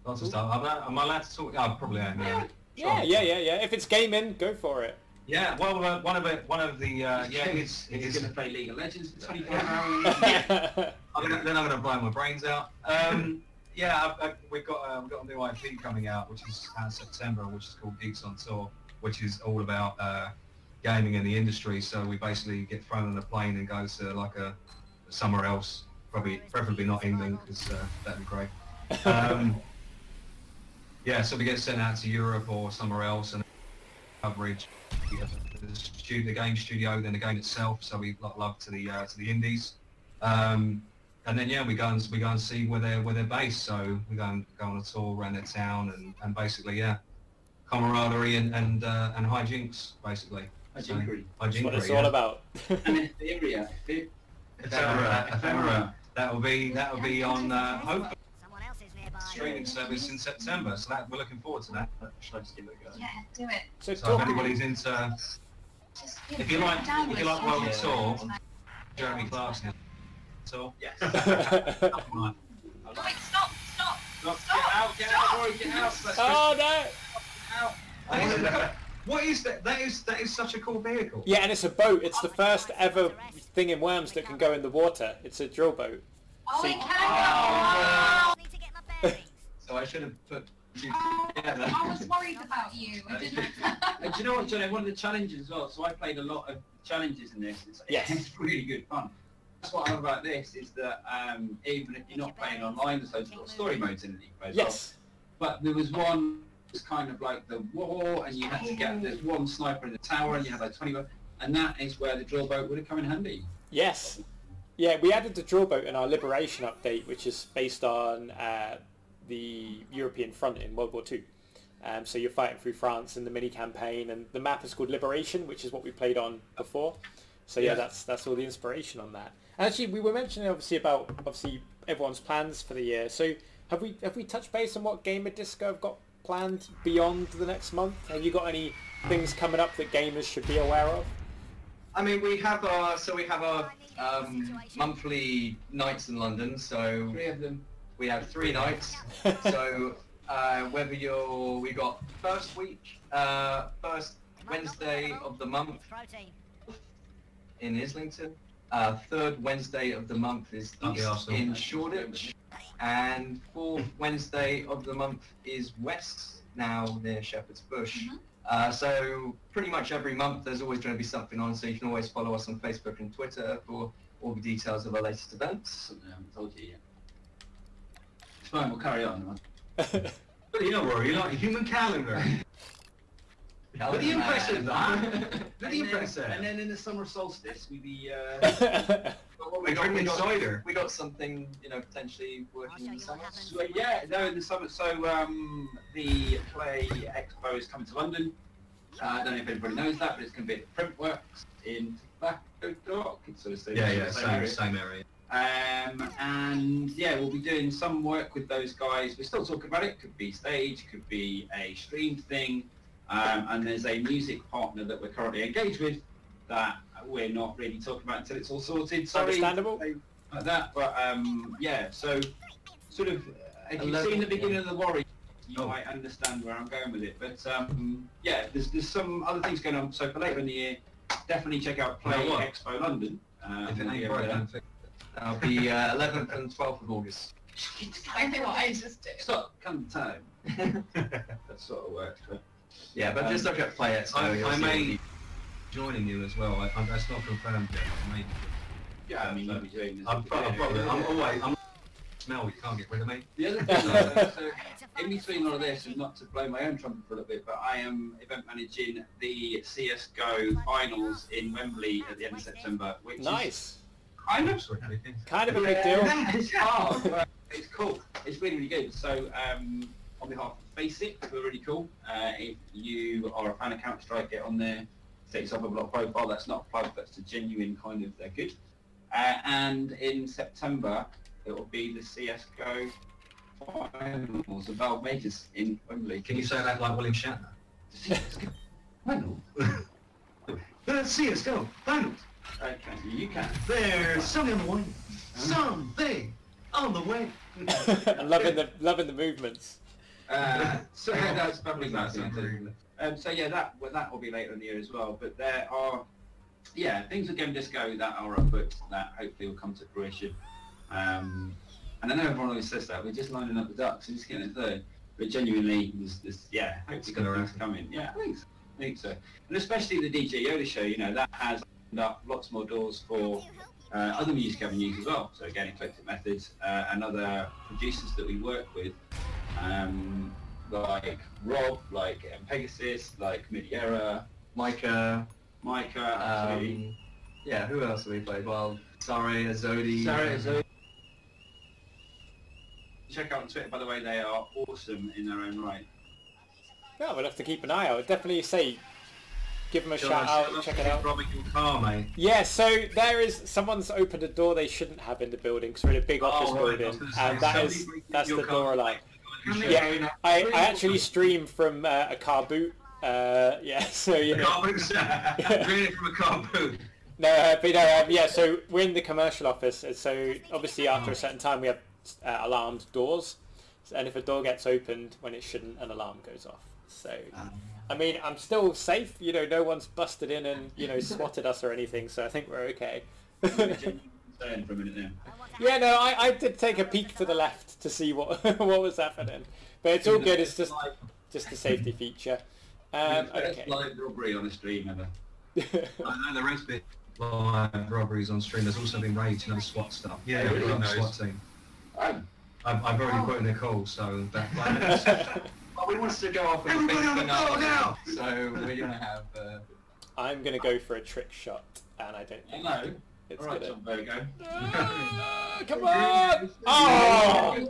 Lots of stuff. Am I allowed to talk? Oh, probably am. Yeah. Yeah. If it's gaming, go for it. Yeah. Well, one of the He's it's going to play League of Legends for 24 hours. then I'm going to blow my brains out. We've got a new IP coming out, which is out in September, which is called Geeks on Tour, which is all about gaming in the industry. So we basically get thrown on a plane and go to like somewhere else, preferably not England, because that'd be great. So we get sent out to Europe or somewhere else and coverage. The game studio, then the game itself. So we love to the indies. And then we go and see where they're based. So we go on a tour around their town and basically camaraderie and hijinks basically. Hijinkery. That's what it's all about. And Etheria. Ephemera. That will be on hopefully Someone else is nearby. streaming service in September. So we're looking forward to that. Should I just give it a go? Yeah, do it. So So if anybody's into, Just if you like World Yeah. Tour, Jeremy Clarkson. So Yes. right. Wait, stop! Get out, Rory, get out. Oh no! What is that? That is such a cool vehicle. Yeah, and it's a boat. It's the first ever thing in Worms that can go in the water. It's a drill boat. Oh, See- it can go! Need to get my bearings. So I should have put you Oh, together. I was worried about you. I didn't. And do you know what, Johnny? One of the challenges as well. So I played a lot of challenges in this. Yes. It's really good fun. That's what I love about this is that even if you're not playing online, there's loads of little story modes in it you can play as Yes. well. But there was one that was kind of like the war, and you had to get there's one sniper in the tower, and you had like 20, and that is where the drill boat would have come in handy. Yes. Yeah, we added the drill boat in our Liberation update, which is based on the European front in World War II. So you're fighting through France in the mini campaign, and the map is called Liberation, which is what we played on before. So yeah, that's all the inspiration on that. And actually, we were mentioning about everyone's plans for the year. So have we touched base on what GamerDisco have got planned beyond the next month? Have you got any things coming up that gamers should be aware of? I mean, we have our monthly nights in London. So 3 of them. we have 3 nights. So we got first Wednesday of the month Protein. in Islington. Third Wednesday of the month is east in Shoreditch, and fourth Wednesday of the month is west, now near Shepherd's Bush. So pretty much every month there's always going to be something on, so you can always follow us on Facebook and Twitter for all the details of our latest events. Something I haven't told you yet. It's fine, we'll carry on. But you don't worry, you're not a human calendar. But the impressive that. And then in the summer solstice, we be. We drinking cider. We got something, potentially working in the summer. So, yeah, no, in the summer. So the Play Expo is coming to London. I don't know if everybody knows that, but it's going to be at the Printworks in Tobacco Dock. It's sort of same area. And yeah, we'll be doing some work with those guys. We're still talking about it. Could be stage, could be a streamed thing. And there's a music partner that we're currently engaged with that we're not really talking about until it's all sorted. Sorry, Understandable. Like that, but yeah. So sort of, if you've seen the beginning of the Warrior, you might understand where I'm going with it. But yeah, there's some other things going on. So for later in the year, definitely check out Play Expo London. If it ain't broke, don't fix it. That'll be 11th and 12th of August. Exactly what I just did. Stop, come time. That sort of works. But Yeah, but just look at Play It. So I may be joining you as well. That's not confirmed yet. Maybe. yeah, I mean, you'll be doing this. I'm smell. You can't get rid of me. The other thing, so in between all of this, and not to blow my own trumpet for a little bit, but I am event managing the CSGO finals in Wembley at the end of September, which is kind of a big deal. It's hard, but it's cool. It's really, really good. So on behalf of Face It, who are really cool, if you are a fan of Counter-Strike, get on there, set yourself up a block profile. That's not a plug, that's a genuine kind of, they're good. And in September, it will be the CSGO finals, the Valve Majors in Wembley. Can you say that like William Shatner? CSGO finals? The CSGO finals. Okay, you can. There's something on the way. Something on the way. loving the movements. So that's probably that. So yeah, that will be later in the year as well. But there are, things with GamerDisco that are afoot that hopefully will come to fruition. And I know everyone always says that, we're just lining up the ducks, we're just getting it through. But genuinely, hopefully things coming. Yeah, I think so. And especially the DJ Yoda show, that has opened up lots more doors for other music avenues as well. So again, Eclectic Methods and other producers that we work with, like Rob, like Pegasus, like Midiera, Micah, absolutely. Yeah, who else have we played? Well, Sarah Azodi. Check out on Twitter, by the way, they are awesome in their own right. Yeah, we'll have to keep an eye out. Definitely give them a shout out, check it out. Robbing your car, mate. Yeah, so someone's opened a door they shouldn't have in the building, because we're in a big office building, and that's the door alarm. Yeah, I actually stream from a car boot. So A car boot? Streaming from a car boot. So we're in the commercial office, and so obviously after a certain time we have alarmed doors, and if a door gets opened when it shouldn't, an alarm goes off. So I mean, I'm still safe, no one's busted in and swatted us or anything, so I think we're okay. For a minute now. Yeah, no, I did take a peek to the left to see what was happening, but it's all good. It's just a safety feature. Okay. Live robbery on a stream ever. I know there has been live robberies on stream. There's also been raids, SWAT stuff. Yeah, We've everyone got a knows. SWAT team. Oh. I've already put in a call, so that Well, we wanted to go off with a big Everybody on the call finale, now! so we're gonna have. I'm gonna go for a trick shot, and I don't think Hello. it's All right, gonna. John Virgo. Come on! Oh!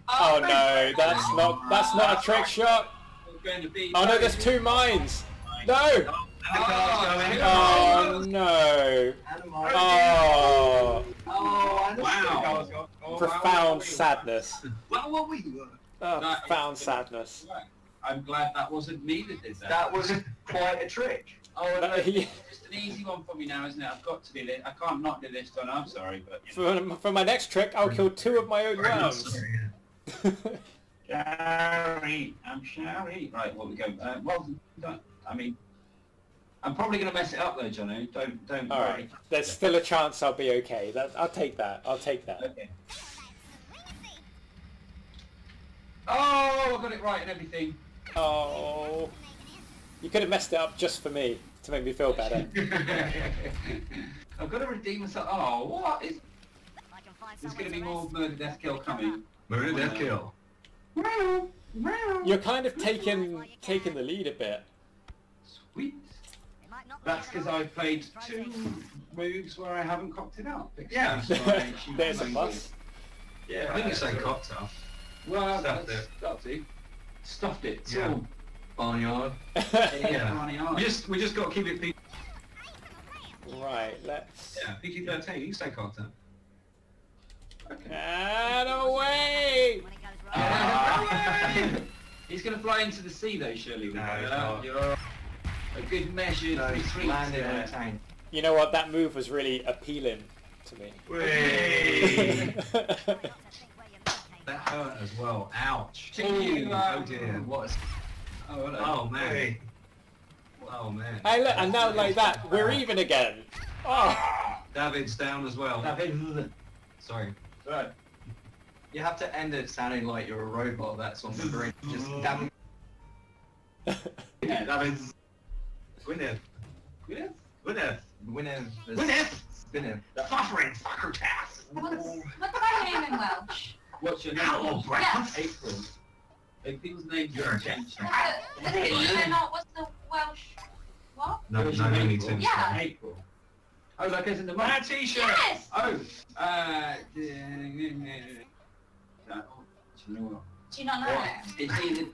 Oh no, that's not a trick shot. We're going to be Oh no, there's 2 mines. No! Oh no! Oh! Wow. Profound sadness. Well, what we Oh, profound sadness. I'm glad that wasn't me that did that. That was quite a trick. Oh, no, That- it's just an easy one for me now, isn't it? I've got to do this. I can't not do this, John. I'm sorry, but... You know. For my next trick, I'll kill 2 of my own worms. Sorry, I'm sorry. Right, what we go? Well, don't, I mean, I'm probably going to mess it up though, Johnny. Don't All worry. right, there's still a chance I'll be okay. I'll take that. I'll take that. Okay. Oh, I got it right and everything. Oh, you could have messed it up just for me to make me feel better. I've got to redeem myself. Oh, what is? I can find There's some going to way be to more rest. murder, death, kill coming. Murder, death, kill. You're kind of taking the lead a bit. Sweet. It might not be That's the because whole I've played project. 2 moves where I haven't cocked it out. Yeah. Excuse my human There's a language. plus. Yeah. I think you're saying cocktail. Well, Stuffed that's it. stuffed it. Stuffed it. It's Yeah. all Barnyard. Yeah. barnyard. We just got to keep it PG. Right, let's. Yeah, PG-13. You can say cocktail. Okay. And away! When it goes wrong. Ah. He's going to fly into the sea though, surely. No, he's not. You're a good measured retreat Landed in a there. tank. You know what? That move was really appealing to me. Whee! I've got to think where you're located. That hurt as well. Ouch. Can you, Oh dear. What is... Oh, hello. Oh man. Oh man. Hey, look, and now like that, we're even again. Oh, David's down as well. David. Sorry. Right. You have to end it sounding like you're a robot that's on the brink. Just damn. Yeah, David's. Gwyneth. Yeah. Gwyneth. Gwyneth. Gwyneth! Gwyneth. Suffering fucker cast. What's my name in Welsh? What's your name? Ow, breath. April. People's names You're a changed. What's the Welsh? What? No, What's no, your no name? need to. Yeah. April. Oh, like as in the My month? t-shirt! Yes! Oh, do you know what? Do you not know? What? It's either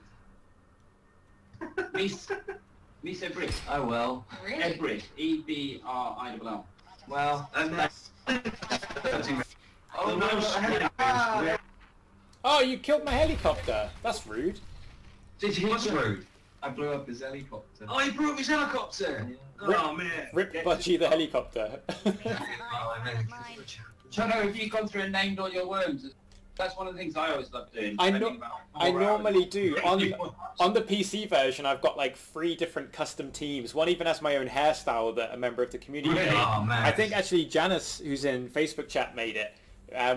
Miss Ebrit. Oh well. Really? Ebrit. E-B-R-I-L-L. Well. And that's... Oh no! oh, you killed my helicopter. That's rude. Did you? What's rude? I blew up his helicopter. Oh, he blew up his helicopter! Oh man. Rip Budgie the helicopter. Oh man. Jono, have you gone through and named all your worms? That's one of the things I always love doing. I spending know- about I 4 hours. normally do. On the PC version, I've got like 3 different custom teams. One even has my own hairstyle that a member of the community made. Oh man. I think actually Janice, who's in Facebook chat, made it,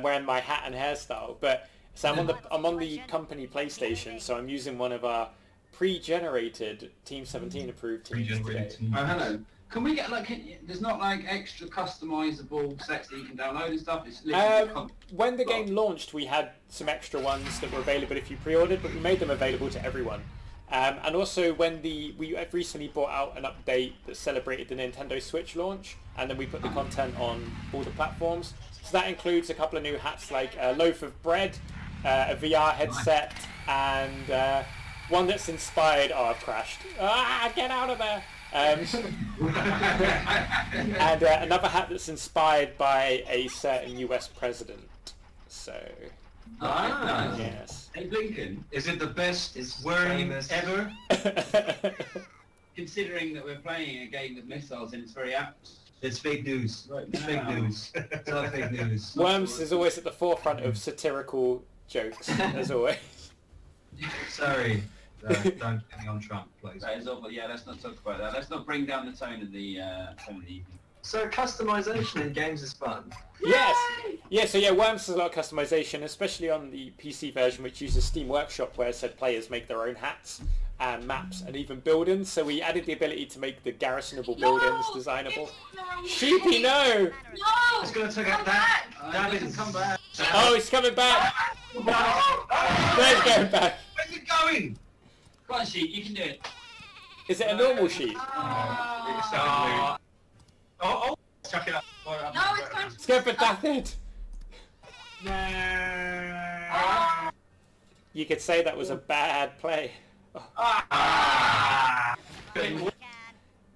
wearing my hat and hairstyle. But so I'm on the company PlayStation, so I'm using one of our pre-generated Team 17 approved teams today. Regenerated team. Oh, hello. Can we get like, there's not like extra customizable sets that you can download and stuff? It's literally When the game launched, we had some extra ones that were available if you pre-ordered, but we made them available to everyone. And also when we have recently brought out an update that celebrated the Nintendo Switch launch, and then we put the content on all the platforms. So that includes a couple of new hats like a loaf of bread, a VR headset, and one that's inspired... Oh, I've crashed. Ah, get out of there! And another hat that's inspired by a certain US president. So, Ah, yes. Hey, Blinken, Is it the best It's wording famous. ever? considering that we're playing a game with missiles and it's very apt. It's fake news. Right It's fake now. news. It's all fake news. Worms is always at the forefront of satirical jokes, as always. Sorry. Don't get me on Trump, please. That is awful. Yeah, let's not talk about that. Let's not bring down the tone of the evening. So customization in games is fun. Yes! Yeah, so yeah, Worms has a lot of customization, especially on the PC version, which uses Steam Workshop, where it said players make their own hats. and maps and even buildings. So we added the ability to make the garrisonable buildings designable. Sheepy, no! No! It's going to take Come out back! that doesn't come back. Oh, he's coming back! There's going back. Where's it going? Come on, sheep, you can do it. Is it a normal sheep? Oh, chuck it up. No, it's going to... Let's go for Dathid. You could say that was a bad play.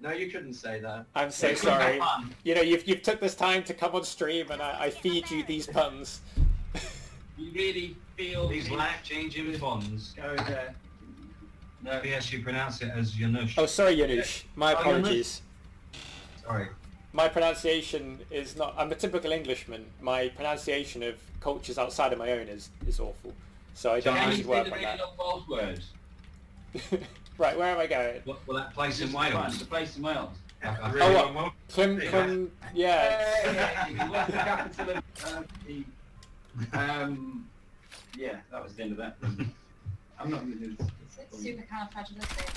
No, you couldn't say that. I'm so sorry. You know, you've took this time to come on stream and I feed you these puns. You really feel... These life-changing bonds. Go there. No, yes, you pronounce it as Yanush. Oh, sorry, Yanush. My apologies. Sorry. My pronunciation is not... I'm a typical Englishman. My pronunciation of cultures outside of my own is awful. So I don't Can you need to say work the on really that. long Welsh word? Right, where am I going? Well, that place in Fine, Wales. the place in Wales. Oh, what? Clem, yeah. What's the capital of yeah, that was the end of that. I'm not going to do this. It's supercalifragilistic.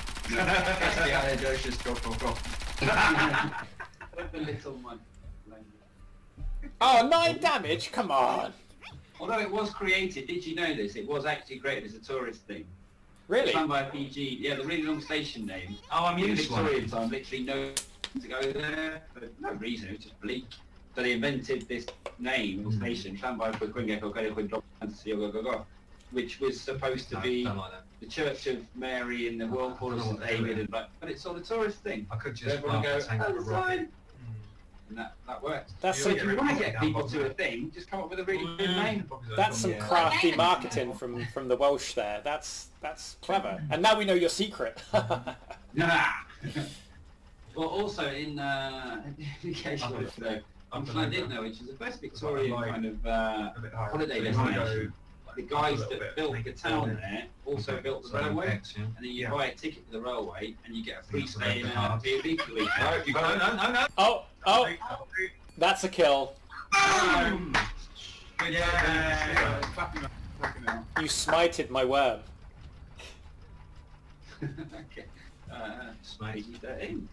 The little one. Oh, 9 damage? Come on. Although it was created, did you know this? It was actually created as a tourist thing. Really? Done by a PG. Yeah, the really long station name. Oh, I'm In used to one. Victorian time, literally no to go there for no reason. It was just bleak. So they invented this name, station, which was supposed to be Don't like that. the Church of Mary and the Whirlpool of St David, and but it's all a tourist thing. I could So just everyone park goes, and hang out oh, a the rocket. sign. And that works. That's You some, If you want to get people to a thing, just come up with a really good name. that's some crafty marketing from the Welsh there. That's clever. And now we know your secret. Nah. Well, also in education, I did know, which is the first Victorian kind of holiday destination. The guys that built the town there also built the railway, and then you buy a ticket for the railway, and you get a free stay in a B&B for a week. No. Oh, that's a kill. Boom! You smited my worm. Okay. Smite. PG-13.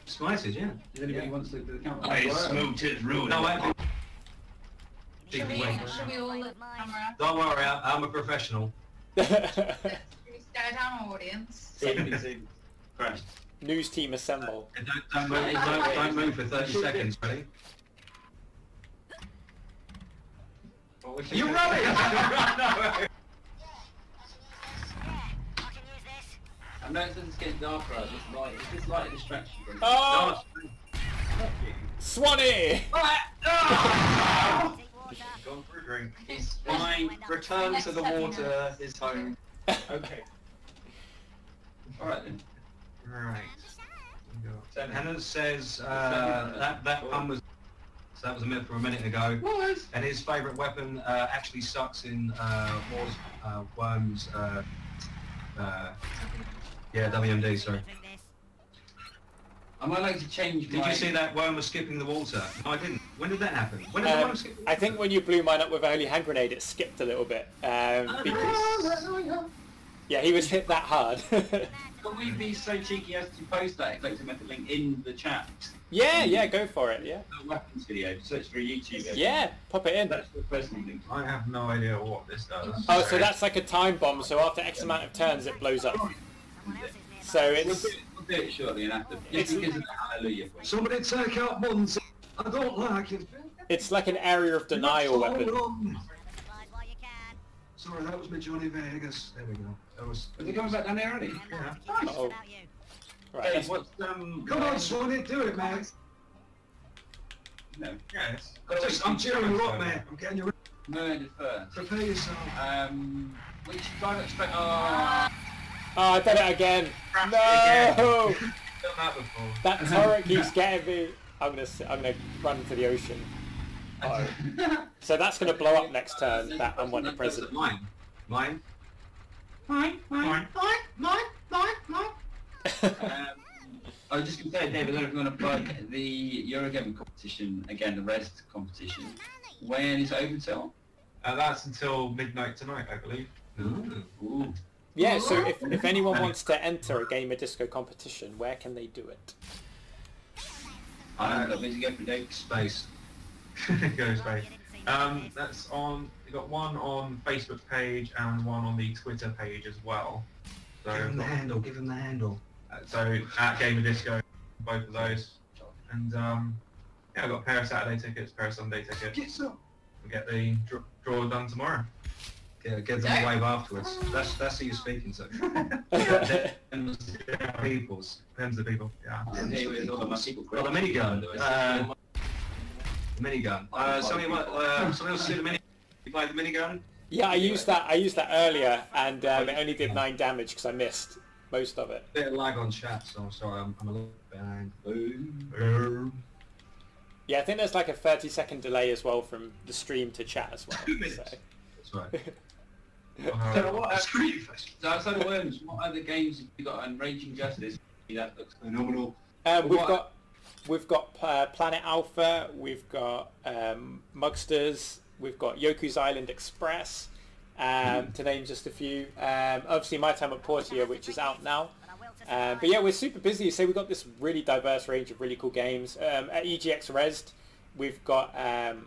Smited, yeah. If anybody wants to look at the camera. I smoked his ruin. No, I... Should we all look at the camera? Don't worry, I'm a professional. Should we stare down, audience? Crashed. News team assemble. Don't move for 30 seconds, ready? You run it! I know it's getting darker out. It's just light distraction. Oh! Swanee! Gone for a drink. It's fine. Return to the water is home. Okay. Alright then. Right. Hannah says that pun was... So that was a myth from a minute ago. Was? And his favourite weapon actually sucks in Worms W.M.D, sorry. Am I allowed to change Did my... you see that worm was skipping the water? No, I didn't. When did that happen? When did the worm skip the water? I think when you blew mine up with a holy hand grenade, it skipped a little bit. Because, yeah, he was hit that hard. Can we be so cheeky as to post that eclectic method link in the chat? yeah, go for it, yeah. The weapons video, search for a YouTube. Yeah, pop it in. That's the personal link. I have no idea what this does. Oh, so that's like a time bomb, so after X amount of turns it blows up. So We'll it's... do it shortly and after. Just because of the hallelujah point. Somebody take out Monty. I don't like it. It's like an area of denial weapon. Sorry, that was me Johnny Vegas. There we go. That was... Are they coming back down there already? Yeah. Uh-oh. Right, Hey, let's- what's Come on, Swanee, do it, mate. No. Yes. I'm cheering you up, mate. I'm getting you ready. Murdered first. Prepare yourself. Which kind of expect? Oh, Oh, I did it again. No! Done that before. That turret keeps getting me. I'm gonna run to the ocean. Uh-oh. So that's gonna blow up next turn. That unwanted present. Mine. Mine. I was just going to say, David, I don't know if you want to plug the Eurogamer competition again, the rest competition. When is it open till? That's until midnight tonight, I believe. Ooh. Yeah, so if anyone wants to enter a GamerDisco competition, where can they do it? I don't know, go for Dave. Space. Go space. That's on. We got one on Facebook page and one on the Twitter page as well. So Give him the handle. Give him the handle. so at GamerDisco, both of those. And yeah, I've got a pair of Saturday tickets, pair of Sunday tickets. We'll get the draw done tomorrow. Get them a wave afterwards. That's who you're speaking to. Depends Depends the people. Yeah. Well, the minigun. The minigun. Somebody else see the mini? You play the minigun? Yeah, I used that earlier, and it only did 9 damage because I missed most of it. Bit of lag on chat, so I'm sorry. I'm a little behind. Yeah, I think there's like a 30-second delay as well from the stream to chat as well. 2 minutes. So. That's right. So what? So outside of Worms, what other games have you got? And Raging Justice, that looks phenomenal. We've got Planet Alpha, we've got Mugsters, we've got Yoku's Island Express, to name just a few. Obviously My Time at Portia, which is out now. But yeah, we're super busy, so we've got this really diverse range of really cool games. At EGX Resd, we've got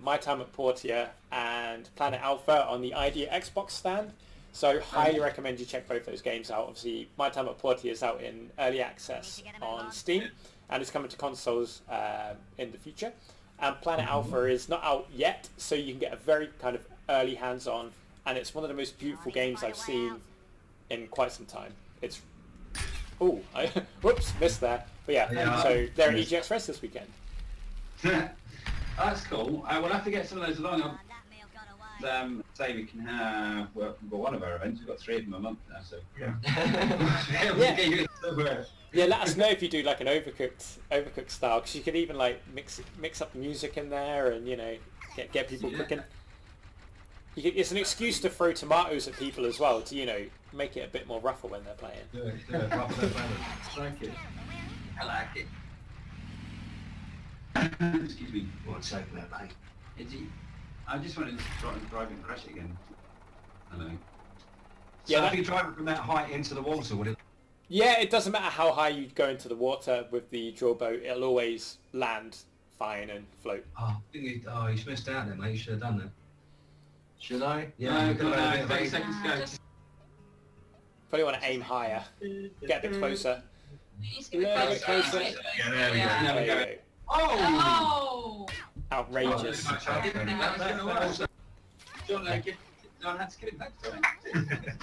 My Time at Portia and Planet Alpha on the Idea Xbox stand. So highly recommend you check both those games out. Obviously, My Time at Portia is out in early access on Steam, and it's coming to consoles in the future. And Planet Alpha is not out yet, so you can get a very kind of early hands-on, and it's one of the most beautiful games I've seen in quite some time. It's... Oh, whoops, missed that. But yeah, so they're at EGX Rest this weekend. That's cool. We'll have to get some of those along. Say we can have one of our events. We've got 3 of them a month now, so yeah, let us know if you do like an overcooked style, because you could even like mix up the music in there, and you know, get people cooking. It's an excuse to throw tomatoes at people as well, to, you know, make it a bit more rougher when they're playing. Do it, rough their balance. Like it. I like it. Excuse me. One second there, mate. Is he? I just wanted to drive and crash it again. Hello. Yeah, so if you drive it from that height into the water, would it? Yeah, it doesn't matter how high you go into the water with the draw boat, it'll always land fine and float. Oh, you missed out then, mate. You should have done that. Should I? Yeah, no, 30 seconds to go. Probably want to aim higher. Get a bit closer. A little bit closer. Yeah, there we go. There you go. Oh! Outrageous.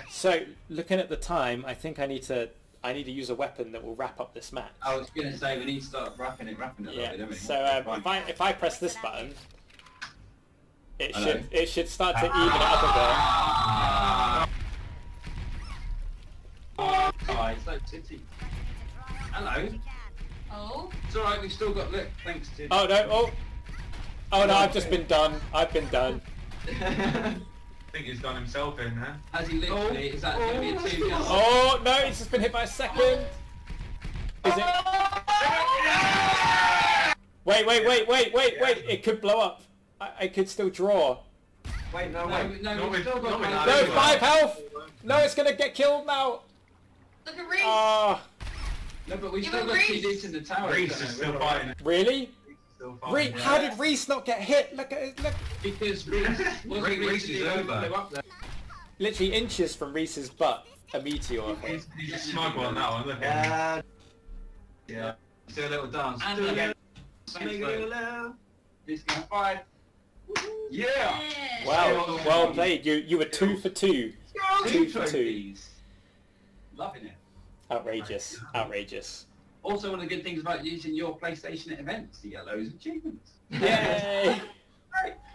So, looking at the time, I think I need to use a weapon that will wrap up this match. I was going to say, we need to start wrapping it a little bit, don't we? So if I press this button, it should start to even it up a bit. Oh, it's like City. Hello. Oh? It's alright, we've still got look, thanks to... Oh no, oh no, I've just been done. I've been done. I think he's done himself in there. Has he literally? Is that going to be a 2? Oh no, he's just been hit by a second. Is it? Wait, it could blow up. I could still draw. Wait, no, we've still got... No, 5 health! No, it's gonna get killed now! Look at Reese! Ah. No, but we've still got 2 dudes in the tower. Reese is still fighting. Really? Still fighting. How did Reese not get hit? Look at it, look. Because Reese is over. Literally inches from Reese's butt, a meteor. He's a smug one now, look at him. Yeah. Do a little dance. And Do again. This guy 5. Yeah! Wow, well played. You were 2 for 2. 2 for 2. Loving it. Outrageous. Outrageous. Also, one of the good things about using your PlayStation at events, you get loads of achievements. Yay!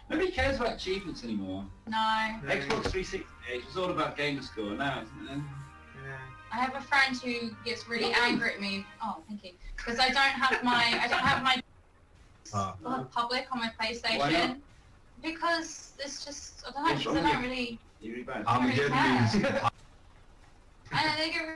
Nobody cares about achievements anymore. No. Xbox 360 it was all about GamerDisco now, isn't it? I have a friend who gets really angry at me. Oh, thank you. Because I don't have my public on my PlayStation. Why not? Because it's just, I don't know, because I don't really... You're really bad. Armageddon means... And they get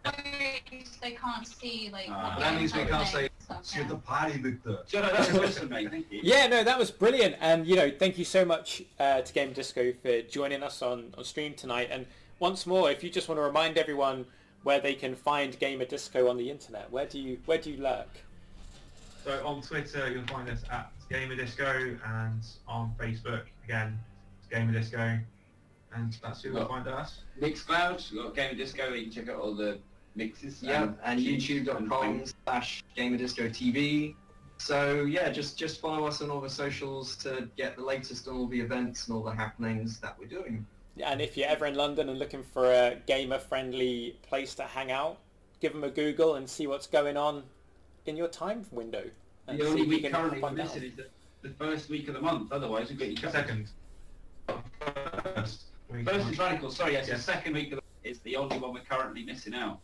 really, they can't see, like... that means we can't say, "You're the party, Victor." Jono, that was awesome, mate. Thank you. Yeah, no, that was brilliant, and you know, thank you so much to GamerDisco for joining us on stream tonight. And once more, if you just want to remind everyone where they can find GamerDisco on the internet, where do you lurk? So on Twitter, you'll find us at GamerDisco, and on Facebook, again, GamerDisco, and that's who will find us. Mixcloud, we've got GamerDisco, you can check out all the mixes. Yep, and youtube.com/GamerDisco TV. So yeah, just follow us on all the socials to get the latest on all the events and all the happenings that we're doing. And if you're ever in London and looking for a gamer-friendly place to hang out, give them a Google and see what's going on in your time window. And The only see if you week can currently we're find out. missing is the first week of the month, otherwise we've got you covered. Second. First week. First is Radical, sorry, yes, Yes. the second week of the month is the only one we're currently missing out.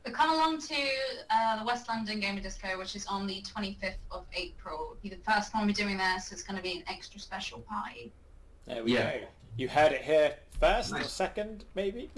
But come along to the West London GamerDisco, which is on the 25th of April. It'll be the first one we're doing there, so it's going to be an extra special party. There we Yeah. go. You heard it here first or Nice. second, maybe?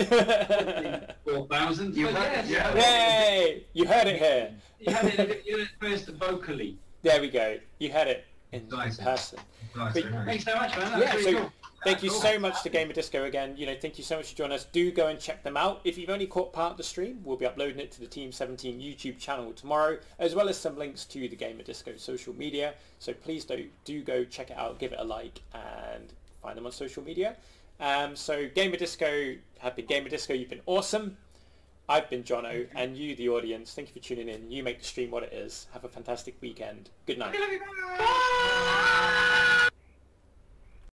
4,000. You but heard it, yes, Yay! You heard it here. You had it first vocally. There we go. You had it in Nice. person. Nice, But- very nice. Thanks so much, man. That's Yeah, really so cool. thank you Cool. so much to GamerDisco again. Thank you so much for joining us. Do go and check them out. If you've only caught part of the stream, we'll be uploading it to the Team 17 YouTube channel tomorrow, as well as some links to the GamerDisco social media. So please do go check it out, give it a like, and find them on social media. So GamerDisco have been GamerDisco. You've been awesome. I've been Jono, and you, the audience, thank you for tuning in. You make the stream what it is. Have a fantastic weekend. Good night. Bye.